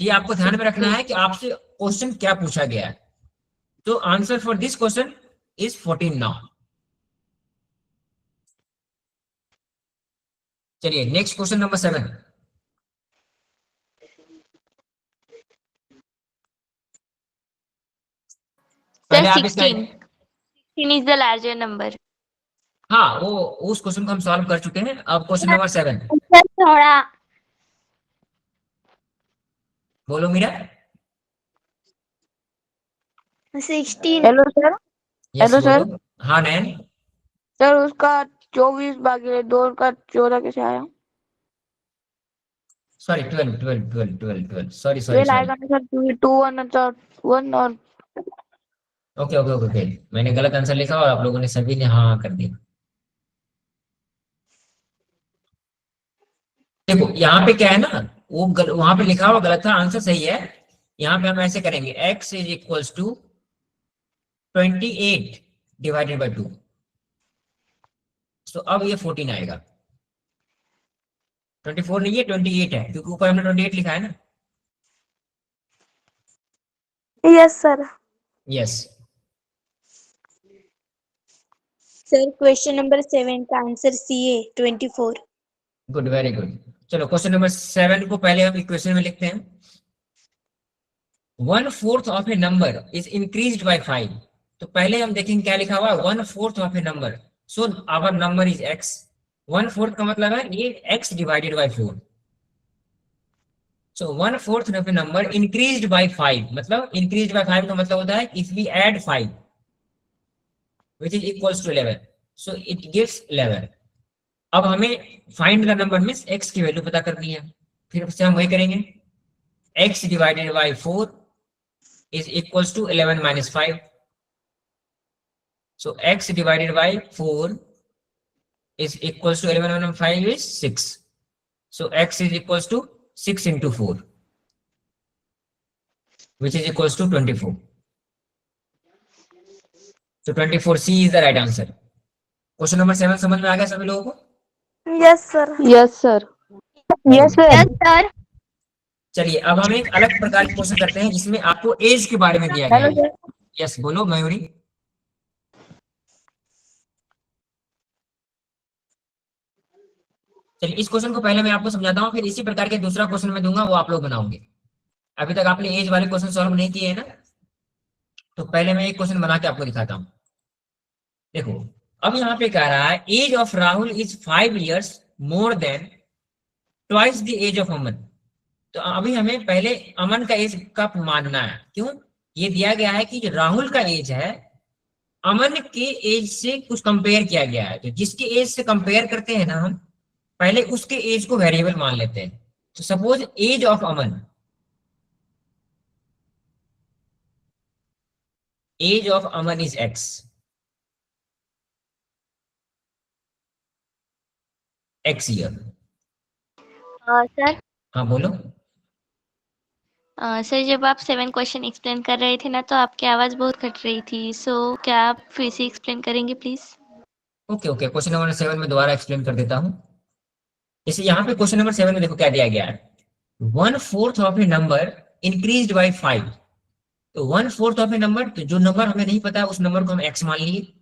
ये आपको ध्यान में रखना है कि आपसे क्वेश्चन क्या पूछा गया है। तो answer for this question is 14 now. चलिए नेक्स्ट क्वेश्चन नंबर 7। पहले आप इसका 16 is the larger number. हाँ वो उस क्वेश्चन को हम सॉल्व कर चुके हैं। अब क्वेश्चन नंबर 7 सर थोड़ा बोलो Meera. 16 hello sir. Yes hello sir. बोलो। हाँ नैन। सर उसका 24/2 का 14 कैसे आया? सॉरी 12 सॉरी 12 आएगा ना सर, 2 1 और ओके ओके ओके ओके, मैंने गलत आंसर लिखा और आप लोगों ने सभी ने हाँ कर दिया। देखो यहाँ पे क्या है ना, वो वहां पे लिखा हुआ गलत था, आंसर सही है। यहाँ पे हम ऐसे करेंगे x is equals to 28 divided by 2। तो अब ये 14 आएगा। 24 नहीं है 28 है, क्योंकि ऊपर हमने 28 लिखा है ना। Yes sir. Yes Sir, question number 7 का आंसर C है 24. Good very good. चलो क्वेश्चन नंबर 7 को पहले हम इक्वेशन में लिखते हैं। 1/4 of a number is increased by 5। तो पहले हम देखेंगे क्या लिखा हुआ है, 1/4 of a number. So our number is x। 1/4 का मतलब है ये x डिवाइडेड बाय 4। सो 1/4 of a number increased by 5, मतलब इंक्रीज्ड बाय 5 का मतलब होता है if we add 5 which is equals to 11, so it gives 11। अब हमें find the number means x की वैल्यू पता करनी है। फिर से हम वही करेंगे, x divided by 4 is equals to 11 minus 5। so x divided by 4 is equals to 11 minus 5 is 6। so x is equals to 6 into 4 which is equals to 24। so 24C is the right answer। Question number 7 समझ में आ गया सभी लोगों को? Yes sir. Yes sir. Yes sir. चलिए अब हम एक अलग प्रकार के क्वेश्चन करते हैं जिसमें आपको एज के बारे में दिया गया हेलो है। सर। यस बोलो मयूरी। चलिए इस क्वेश्चन को पहले मैं आपको समझाता हूँ, फिर इसी प्रकार के दूसरा क्वेश्चन मैं दूंगा वो आप लोग बनाओगे। अभी तक आपने एज वाले क्वेश्चन सॉल्व नहीं किए हैं ना, तो पहले मैं एक क्वेश्चन बना के आपको दिखाता हूँ। देखो अब यहाँ पे कह रहा है age of Rahul is 5 years more than twice the age of Aman. तो अभी हमें पहले अमन का एज का मानना है। क्यों? ये दिया गया है कि जो राहुल का एज है अमन के एज से कुछ कंपेयर किया गया है। तो जिसके एज से कंपेयर करते हैं ना हम, पहले उसके एज को वेरिएबल मान लेते हैं। तो suppose age of Aman, age of Aman is x। x year. Sir हाँ बोलो। सर जब आप 7 क्वेश्चन एक्सप्लेन कर रहे थे ना, तो आपकी आवाज़ बहुत कट रही थी। सो क्या आप फिर से एक्सप्लेन करेंगे please? Okay okay, question number 7 में दोबारा एक्सप्लेन कर देता हूँ। जैसे यहाँ पे क्वेश्चन नंबर 7 में देखो क्या दिया गया है, 1/4 of a number increased by 5। तो 1/4 ऑफ ए नंबर, तो जो नंबर हमें नहीं पता उस नंबर को हम x मान लिए,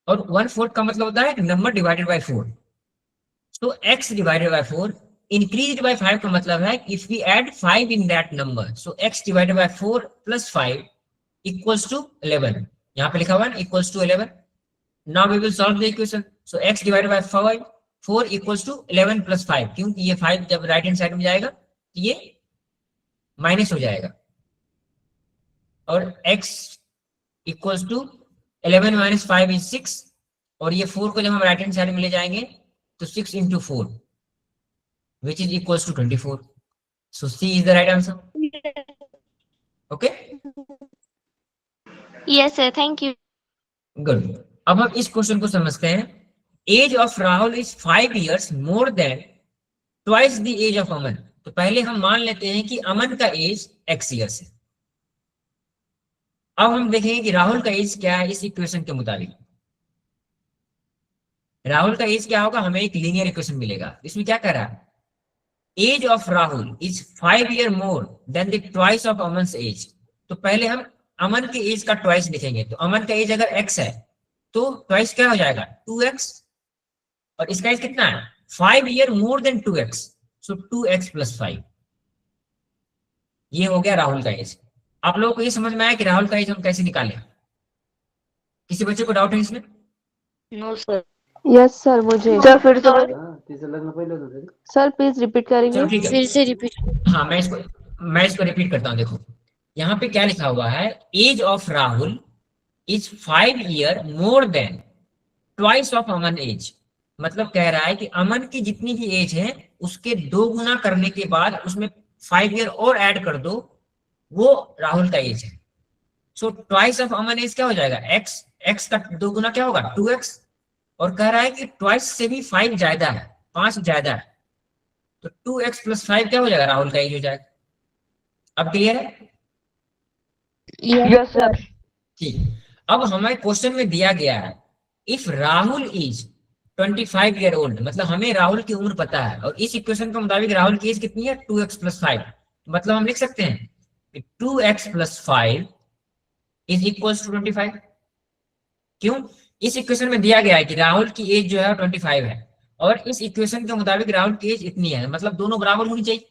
और 1/4 का मतलब होता है नंबर डिवाइडेड बाय 4। तो x divided by 4 increased by 5 का मतलब है if we add 5 in that number, so x divided by 4 plus 5 equals to 11। यहाँ पे लिखा हुआ है equals to 11। Now we will solve the equation. So x divided by 4 equals to 11 plus 5, क्योंकि ये 5 जब राइट हैंड साइड में जाएगा तो ये माइनस हो जाएगा, और x equals to 11 minus 5 is 6, और ये 4 को जब हम राइट हैंड साइड में ले जाएंगे तो 6 into 4 which is equals to 24। so C is the right answer। okay yes sir, thank you. good। अब हम इस क्वेश्चन को समझते हैं। Age of Rahul is 5 years more than twice the age of Aman. तो पहले हम मान लेते हैं कि अमन का एज x years है। अब हम देखेंगे कि राहुल का एज क्या है इस इक्वेशन के मुताबिक। राहुल का एज क्या होगा, हमें एक लीनियर इक्वेशन मिलेगा। इसमें क्या कर रहा है, age of Rahul is 5 years more than the twice of Aman's age. तो पहले हम अमन के एज का ट्वाइस लिखेंगे। तो अमन का एज अगर x है तो ट्वाइस क्या हो जाएगा 2x, और इसका एज कितना है 5 years मोर देन 2x, सो 2x + 5। ये हो गया राहुल का एज। आप लोगों को ये समझ में आया कि राहुल का एज हम कैसे निकालें? किसी बच्चे को डाउट है इसमें? No sir. यस सर, मुझे सर फिर से सर प्लीज रिपीट करेंगे। चलो ठीक है, फिर से रिपीट। हाँ मैं इसको रिपीट करता हूँ। देखो यहाँ पे क्या लिखा हुआ है, age of Rahul is 5 years more than twice of Aman age. मतलब कह रहा है कि अमन की जितनी भी एज है उसके 2 गुना करने के बाद उसमें 5 years और ऐड कर दो, वो राहुल का एज है। So twice of Aman age क्या हो जाएगा x का 2 गुना क्या होगा 2x, और कह रहा है कि ट्वाइस से भी 5 ज्यादा है, 5 ज्यादा है, तो 2x + 5 क्या हो जाएगा राहुल का एज हो जाएगा। अब क्लियर है? Yes sir. ठीक, अब हमें क्वेश्चन में दिया गया है if Rahul is 25 years old, मतलब हमें राहुल की उम्र पता है, और इस इक्वेशन के मुताबिक राहुल की एज कितनी है 2x + 5। मतलब हम लिख सकते हैं कि 2x + 5 इज इक्वल टू 25। क्यों? इस इक्वेशन में दिया गया है कि राहुल की एज जो है 25 है, और इस इक्वेशन के मुताबिक राहुल की एज इतनी है, मतलब दोनों बराबर होनी चाहिए।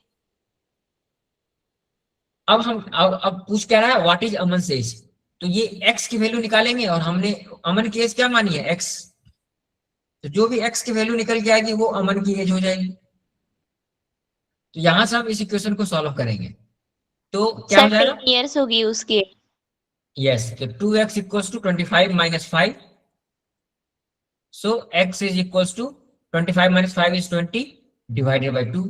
अब पूछ क्या रहा है व्हाट इज अमन एज, तो ये x की वैल्यू निकालेंगे, और हमने अमन की एज क्या मानी है x, तो जो भी x की वैल्यू निकल के आएगी वो अमन की एज हो जाएगी। तो यहां से हम इस इक्वेशन को सॉल्व करेंगे, तो क्या हो सर जाएगा 10 years होगी उसकी। यस, तो 2x = 25 - 5, so x is equals to 25 - 5 is 20 divided by 2,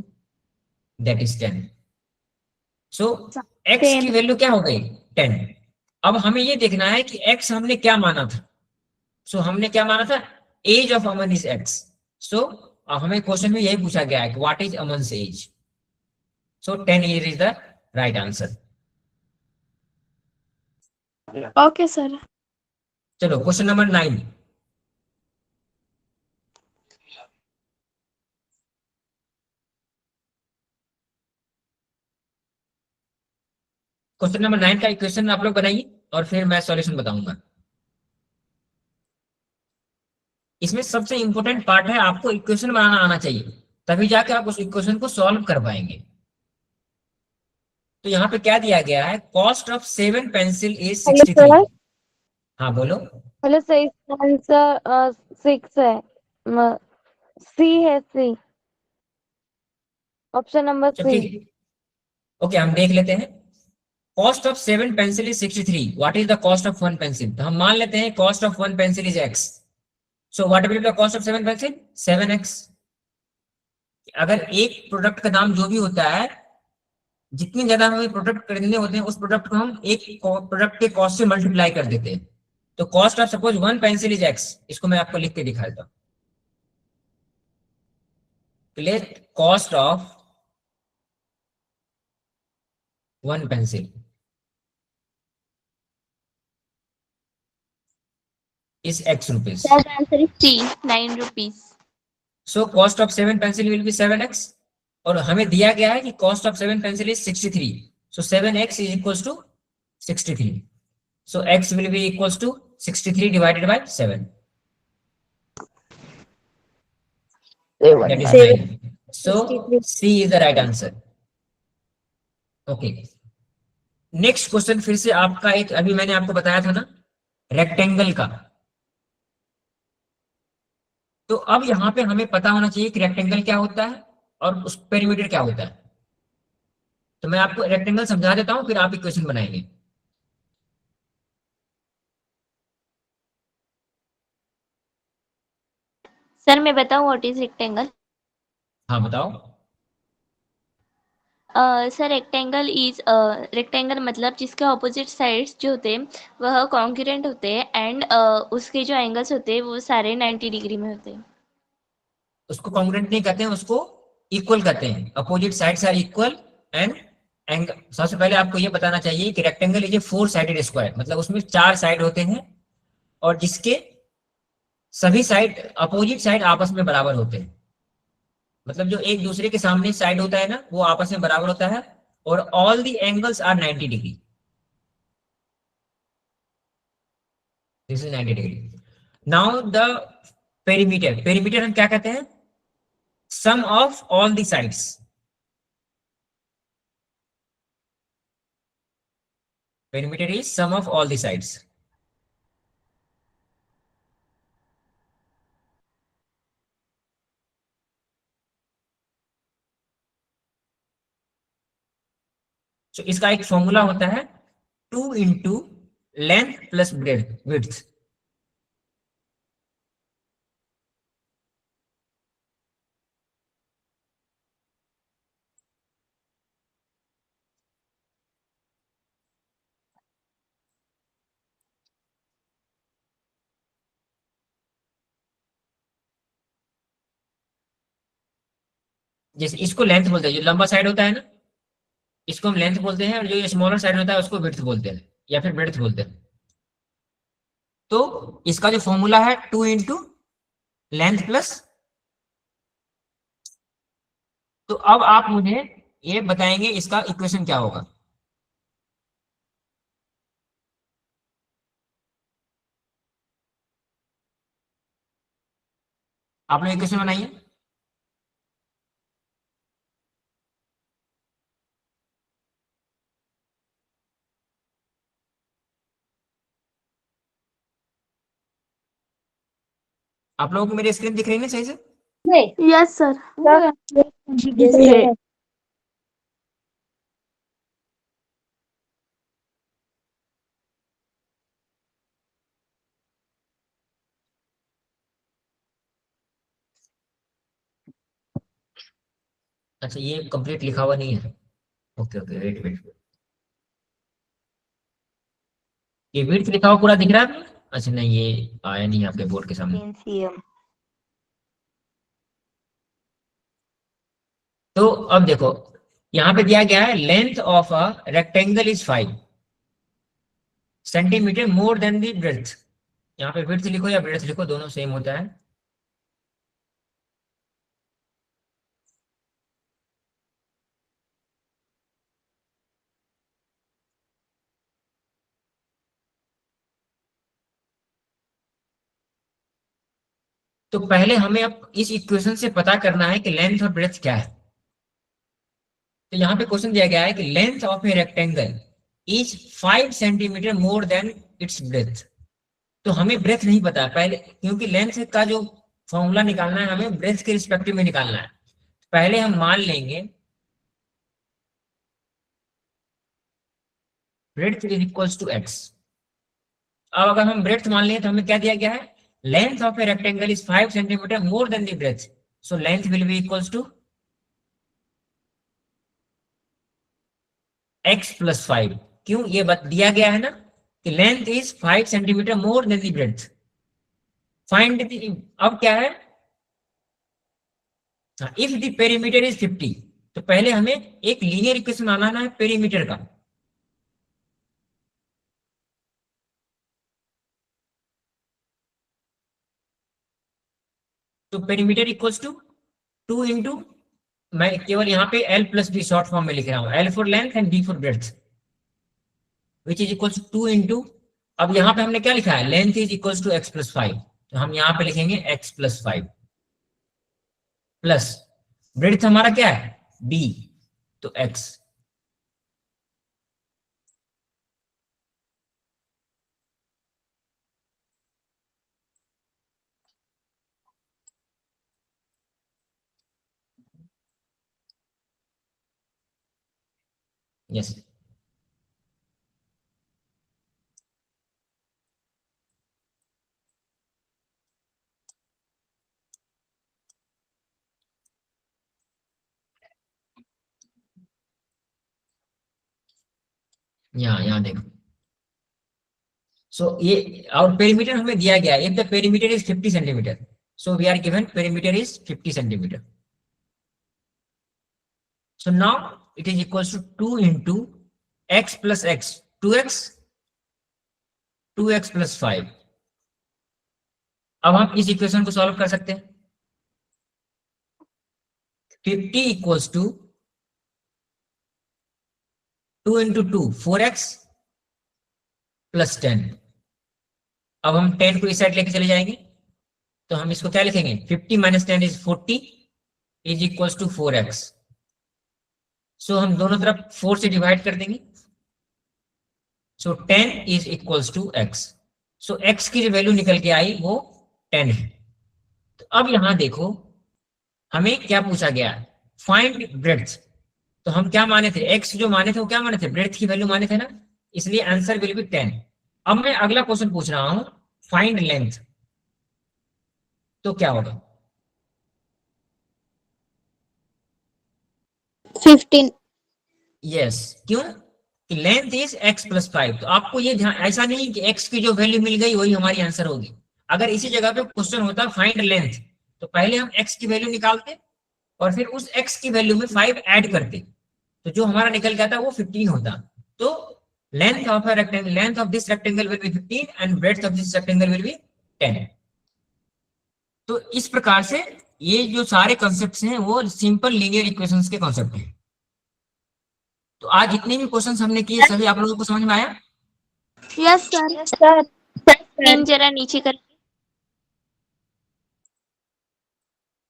that is 10. So x की वैल्यू क्या हो गई 10। अब हमें ये देखना है कि x हमने क्या माना था। सो हमने क्या माना था age of Aman is x। सो हमें क्वेश्चन में यही पूछा गया है कि what is Aman's age, so 10 years is the right answer. Okay sir. चलो क्वेश्चन नंबर 9। क्वेश्चन नंबर 9 का इक्वेशन आप लोग बनाइए और फिर मैं सॉल्यूशन बताऊंगा। इसमें सबसे इंपॉर्टेंट पार्ट है आपको इक्वेशन बनाना आना चाहिए, तभी जाके आप उस इक्वेशन को सॉल्व कर पाएंगे। तो यहाँ पे क्या दिया गया है, कॉस्ट ऑफ 7 पेंसिल इज 63। हाँ बोलो। हेलो सर, इसका आंसर 6 है, सी है, सी, ऑप्शन नंबर चलो सी। ठीक है, ओके हम देख लेते हैं। Cost of 7 pencil is 63, what is the cost of 1 pencil. तो हम मान लेते हैं cost of 1 pencil is x, so what will be the cost of 7 pencil 7x। अगर एक प्रोडक्ट का दाम जो भी होता है, जितने ज्यादा हमें प्रोडक्ट खरीदने होते हैं उस प्रोडक्ट को हम एक प्रोडक्ट के कॉस्ट से मल्टीप्लाई कर देते हैं। तो cost of suppose 1 pencil is x, इसको मैं आपको लिख के दिखा देता हूं। Let cost of 1 pencil is x rupees. That answer is C, 9 rupees. So cost of 7 pencil will be 7x, और हमें दिया गया है कि cost of 7 pencil is 63. So 7x is equals to 63. So x will be equals to 63 divided by 7. That is 9. So C is the right answer. Okay. Next question फिर से आपका एक, अभी मैंने आपको बताया था ना रेक्टेंगल का, तो अब यहाँ पे हमें पता होना चाहिए कि रेक्टेंगल क्या होता है और उस पेरीमीटर क्या होता है। तो मैं आपको रेक्टेंगल समझा देता हूं, फिर आप इक्वेशन बनाएंगे। सर मैं बताऊं व्हाट इज रेक्टेंगल। हाँ बताओ। सर रेक्टेंगल मतलब जिसके ऑपोजिट साइड्स जो होते हैं वह कॉन्ग्रुएंट होते हैं, एंड उसके जो एंगल्स होते हैं वो सारे 90 डिग्री में होते हैं। उसको कॉन्ग्रुएंट नहीं कहते हैं, उसको इक्वल कहते हैं। Opposite sides are equal and angle. सबसे पहले आपको ये बताना चाहिए कि rectangle is a 4 sided square, मतलब उसमें 4 साइड होते हैं और जिसके सभी साइड अपोजिट साइड आपस में बराबर होते हैं। मतलब जो एक दूसरे के सामने साइड होता है ना वो आपस में बराबर होता है, और all the angles are 90 degree, this is 90 degree. Now the perimeter, perimeter हम क्या कहते हैं, sum of all the sides, perimeter is sum of all the sides. तो इसका एक फॉर्मूला होता है 2 इंटू लेंथ प्लस विड्थ। जैसे इसको लेंथ बोलते हैं, जो लंबा साइड होता है ना इसको हम लेंथ बोलते हैं, और जो स्मॉलर साइड होता है उसको विड्थ बोलते हैं या फिर ब्रेड्थ बोलते हैं। तो इसका जो फॉर्मूला है 2 इंटू लेंथ प्लस, तो अब आप मुझे ये बताएंगे इसका इक्वेशन क्या होगा। आप लोग इक्वेशन बनाइए। आप लोगों को मेरी स्क्रीन दिख रही है ना सही से? Yes sir. Yes, अच्छा, ये कंप्लीट लिखा हुआ नहीं है। ओके ओके, वेट वेट, ये विड्थ लिखा हुआ पूरा दिख रहा है? अच्छा नहीं, ये आया नहीं आपके बोर्ड के सामने। तो अब देखो यहाँ पे दिया गया है length of a rectangle is 5 centimetre more then the breadth. यहाँ पे विड्थ लिखो या ब्रेड्थ लिखो, दोनों सेम होता है। तो पहले हमें अब इस इक्वेशन से पता करना है कि लेंथ और ब्रेड्थ क्या है। तो यहाँ पे क्वेश्चन दिया गया है कि length of a rectangle is 5 centimetre more then it's breath. तो हमें ब्रेथ नहीं पता है पहले, क्योंकि लेंथ का जो फॉर्मूला निकालना है हमें ब्रेथ के रिस्पेक्टिव में निकालना है। पहले हम मान लेंगे breadth is equals to x. अब अगर हम ब्रेथ मान लें तो हमें क्या दिया गया है, length of a rectangle is 5 centimetre more than the breadth, so length will be equals to x plus 5। क्यों, ये दिया गया है ना कि length is 5 centimetre more than the breadth. Find अब क्या है, इफ द पेरीमीटर इज 50, तो पहले हमें एक लीनियर इक्वेशन बनाना है पेरीमीटर का। तो पेरीमीटर इक्वल्स टू 2 इंटू, मैं केवल यहाँ पे L plus B short form में लिख रहा हूँ, L for length and B for breadth, which is equals to 2 into, अब यहाँ पे हमने क्या लिखा है, length is equals to x plus 5, तो हम यहाँ पे लिखेंगे x प्लस 5 प्लस ब्रेड्थ हमारा क्या है B, तो x। यस, यहाँ देखो। सो ये और पेरीमीटर हमें दिया गया है, if the perimeter is 50 centimetre, so we are given perimeter is 50 centimetre. So now it is equals to 2 into x plus x, 2x plus 5। अब हम इस इक्वेशन को सॉल्व कर सकते हैं। 50 equals to 2 into 2 4x plus 10। अब हम 10 को इस साइड लेके चले जाएंगे, तो हम इसको क्या लिखेंगे, 50 minus 10 is 40 is equals to 4x। So हम दोनों तरफ 4 से डिवाइड कर देंगे, so 10 is equals to x। So x की जो वैल्यू निकल के आई वो 10 है। तो अब यहां देखो हमें क्या पूछा गया, फाइंड ब्रेड्थ। तो हम क्या माने थे, x जो माने थे वो क्या माने थे, ब्रेड्थ की वैल्यू माने थे ना, इसलिए आंसर विल बी 10। अब मैं अगला क्वेश्चन पूछ रहा हूं, फाइंड लेंथ। तो क्या होगा, 15. यस क्यों, कि लेंथ इज x प्लस 5। तो आपको ये ध्यान, ऐसा नहीं कि x की जो वैल्यू मिल गई वही हमारी आंसर होगी। अगर इसी जगह पे क्वेश्चन होता फाइंड लेंथ, तो पहले हम x की वैल्यू निकालते और फिर उस x की वैल्यू में 5 ऐड करते, तो जो हमारा निकल गया था वो 15 होता। तो length of a rectangle, length of this rectangle will be 15 and breadth of this rectangle will be 10। तो इस प्रकार से ये जो सारे कॉन्सेप्ट्स हैं वो सिंपल लीनियर इक्वेशंस के कॉन्सेप्ट हैं। तो आज जितने भी क्वेश्चंस हमने किए सभी आप लोगों को समझ में आया? Yes sir. पेन जरा नीचे कर।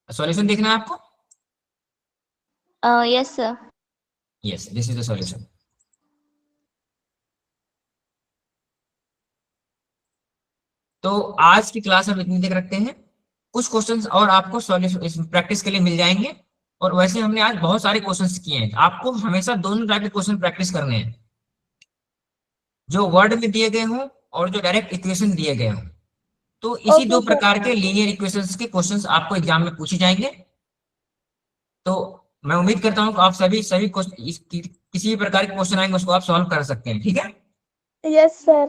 सॉल्यूशन देखना है आपको? Yes sir. Yes, this is the solution. तो आज की क्लास हम इतनी तक रखते हैं। कुछ क्वेश्चंस और आपको सॉल्यूशन प्रैक्टिस के लिए मिल जाएंगे, और वैसे हमने आज बहुत सारे क्वेश्चंस किए हैं। आपको हमेशा दोनों टाइप के क्वेश्चन प्रैक्टिस करने हैं, जो वर्ड में दिए गए हों और जो डायरेक्ट इक्वेशन दिए गए हों। तो इसी दो प्रकार के लीनियर इक्वेशंस के क्वेश्चंस आपको एग्जाम में पूछे जाएंगे। तो मैं उम्मीद करता हूं कि आप सभी किसी भी प्रकार के क्वेश्चन आएंगे उसको आप सॉल्व कर सकते हैं, ठीक है? Yes sir.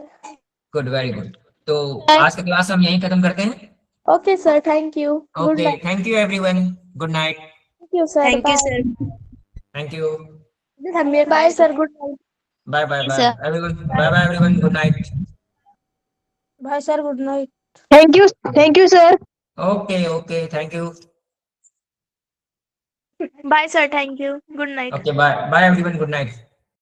Good, very good. तो आज का क्लास हम यहीं खत्म करते हैं। Okay sir, thank you. Good okay, night. Thank you everyone, good night. Thank you sir. Thank you, sir. Thank you, bye sir, good night. Bye bye Yes, bye sir. Everyone, bye bye everyone, good night. Bye sir, good night. Thank you, sir. Okay okay, thank you. Bye sir, thank you. Good night. Okay, bye bye everyone, good night.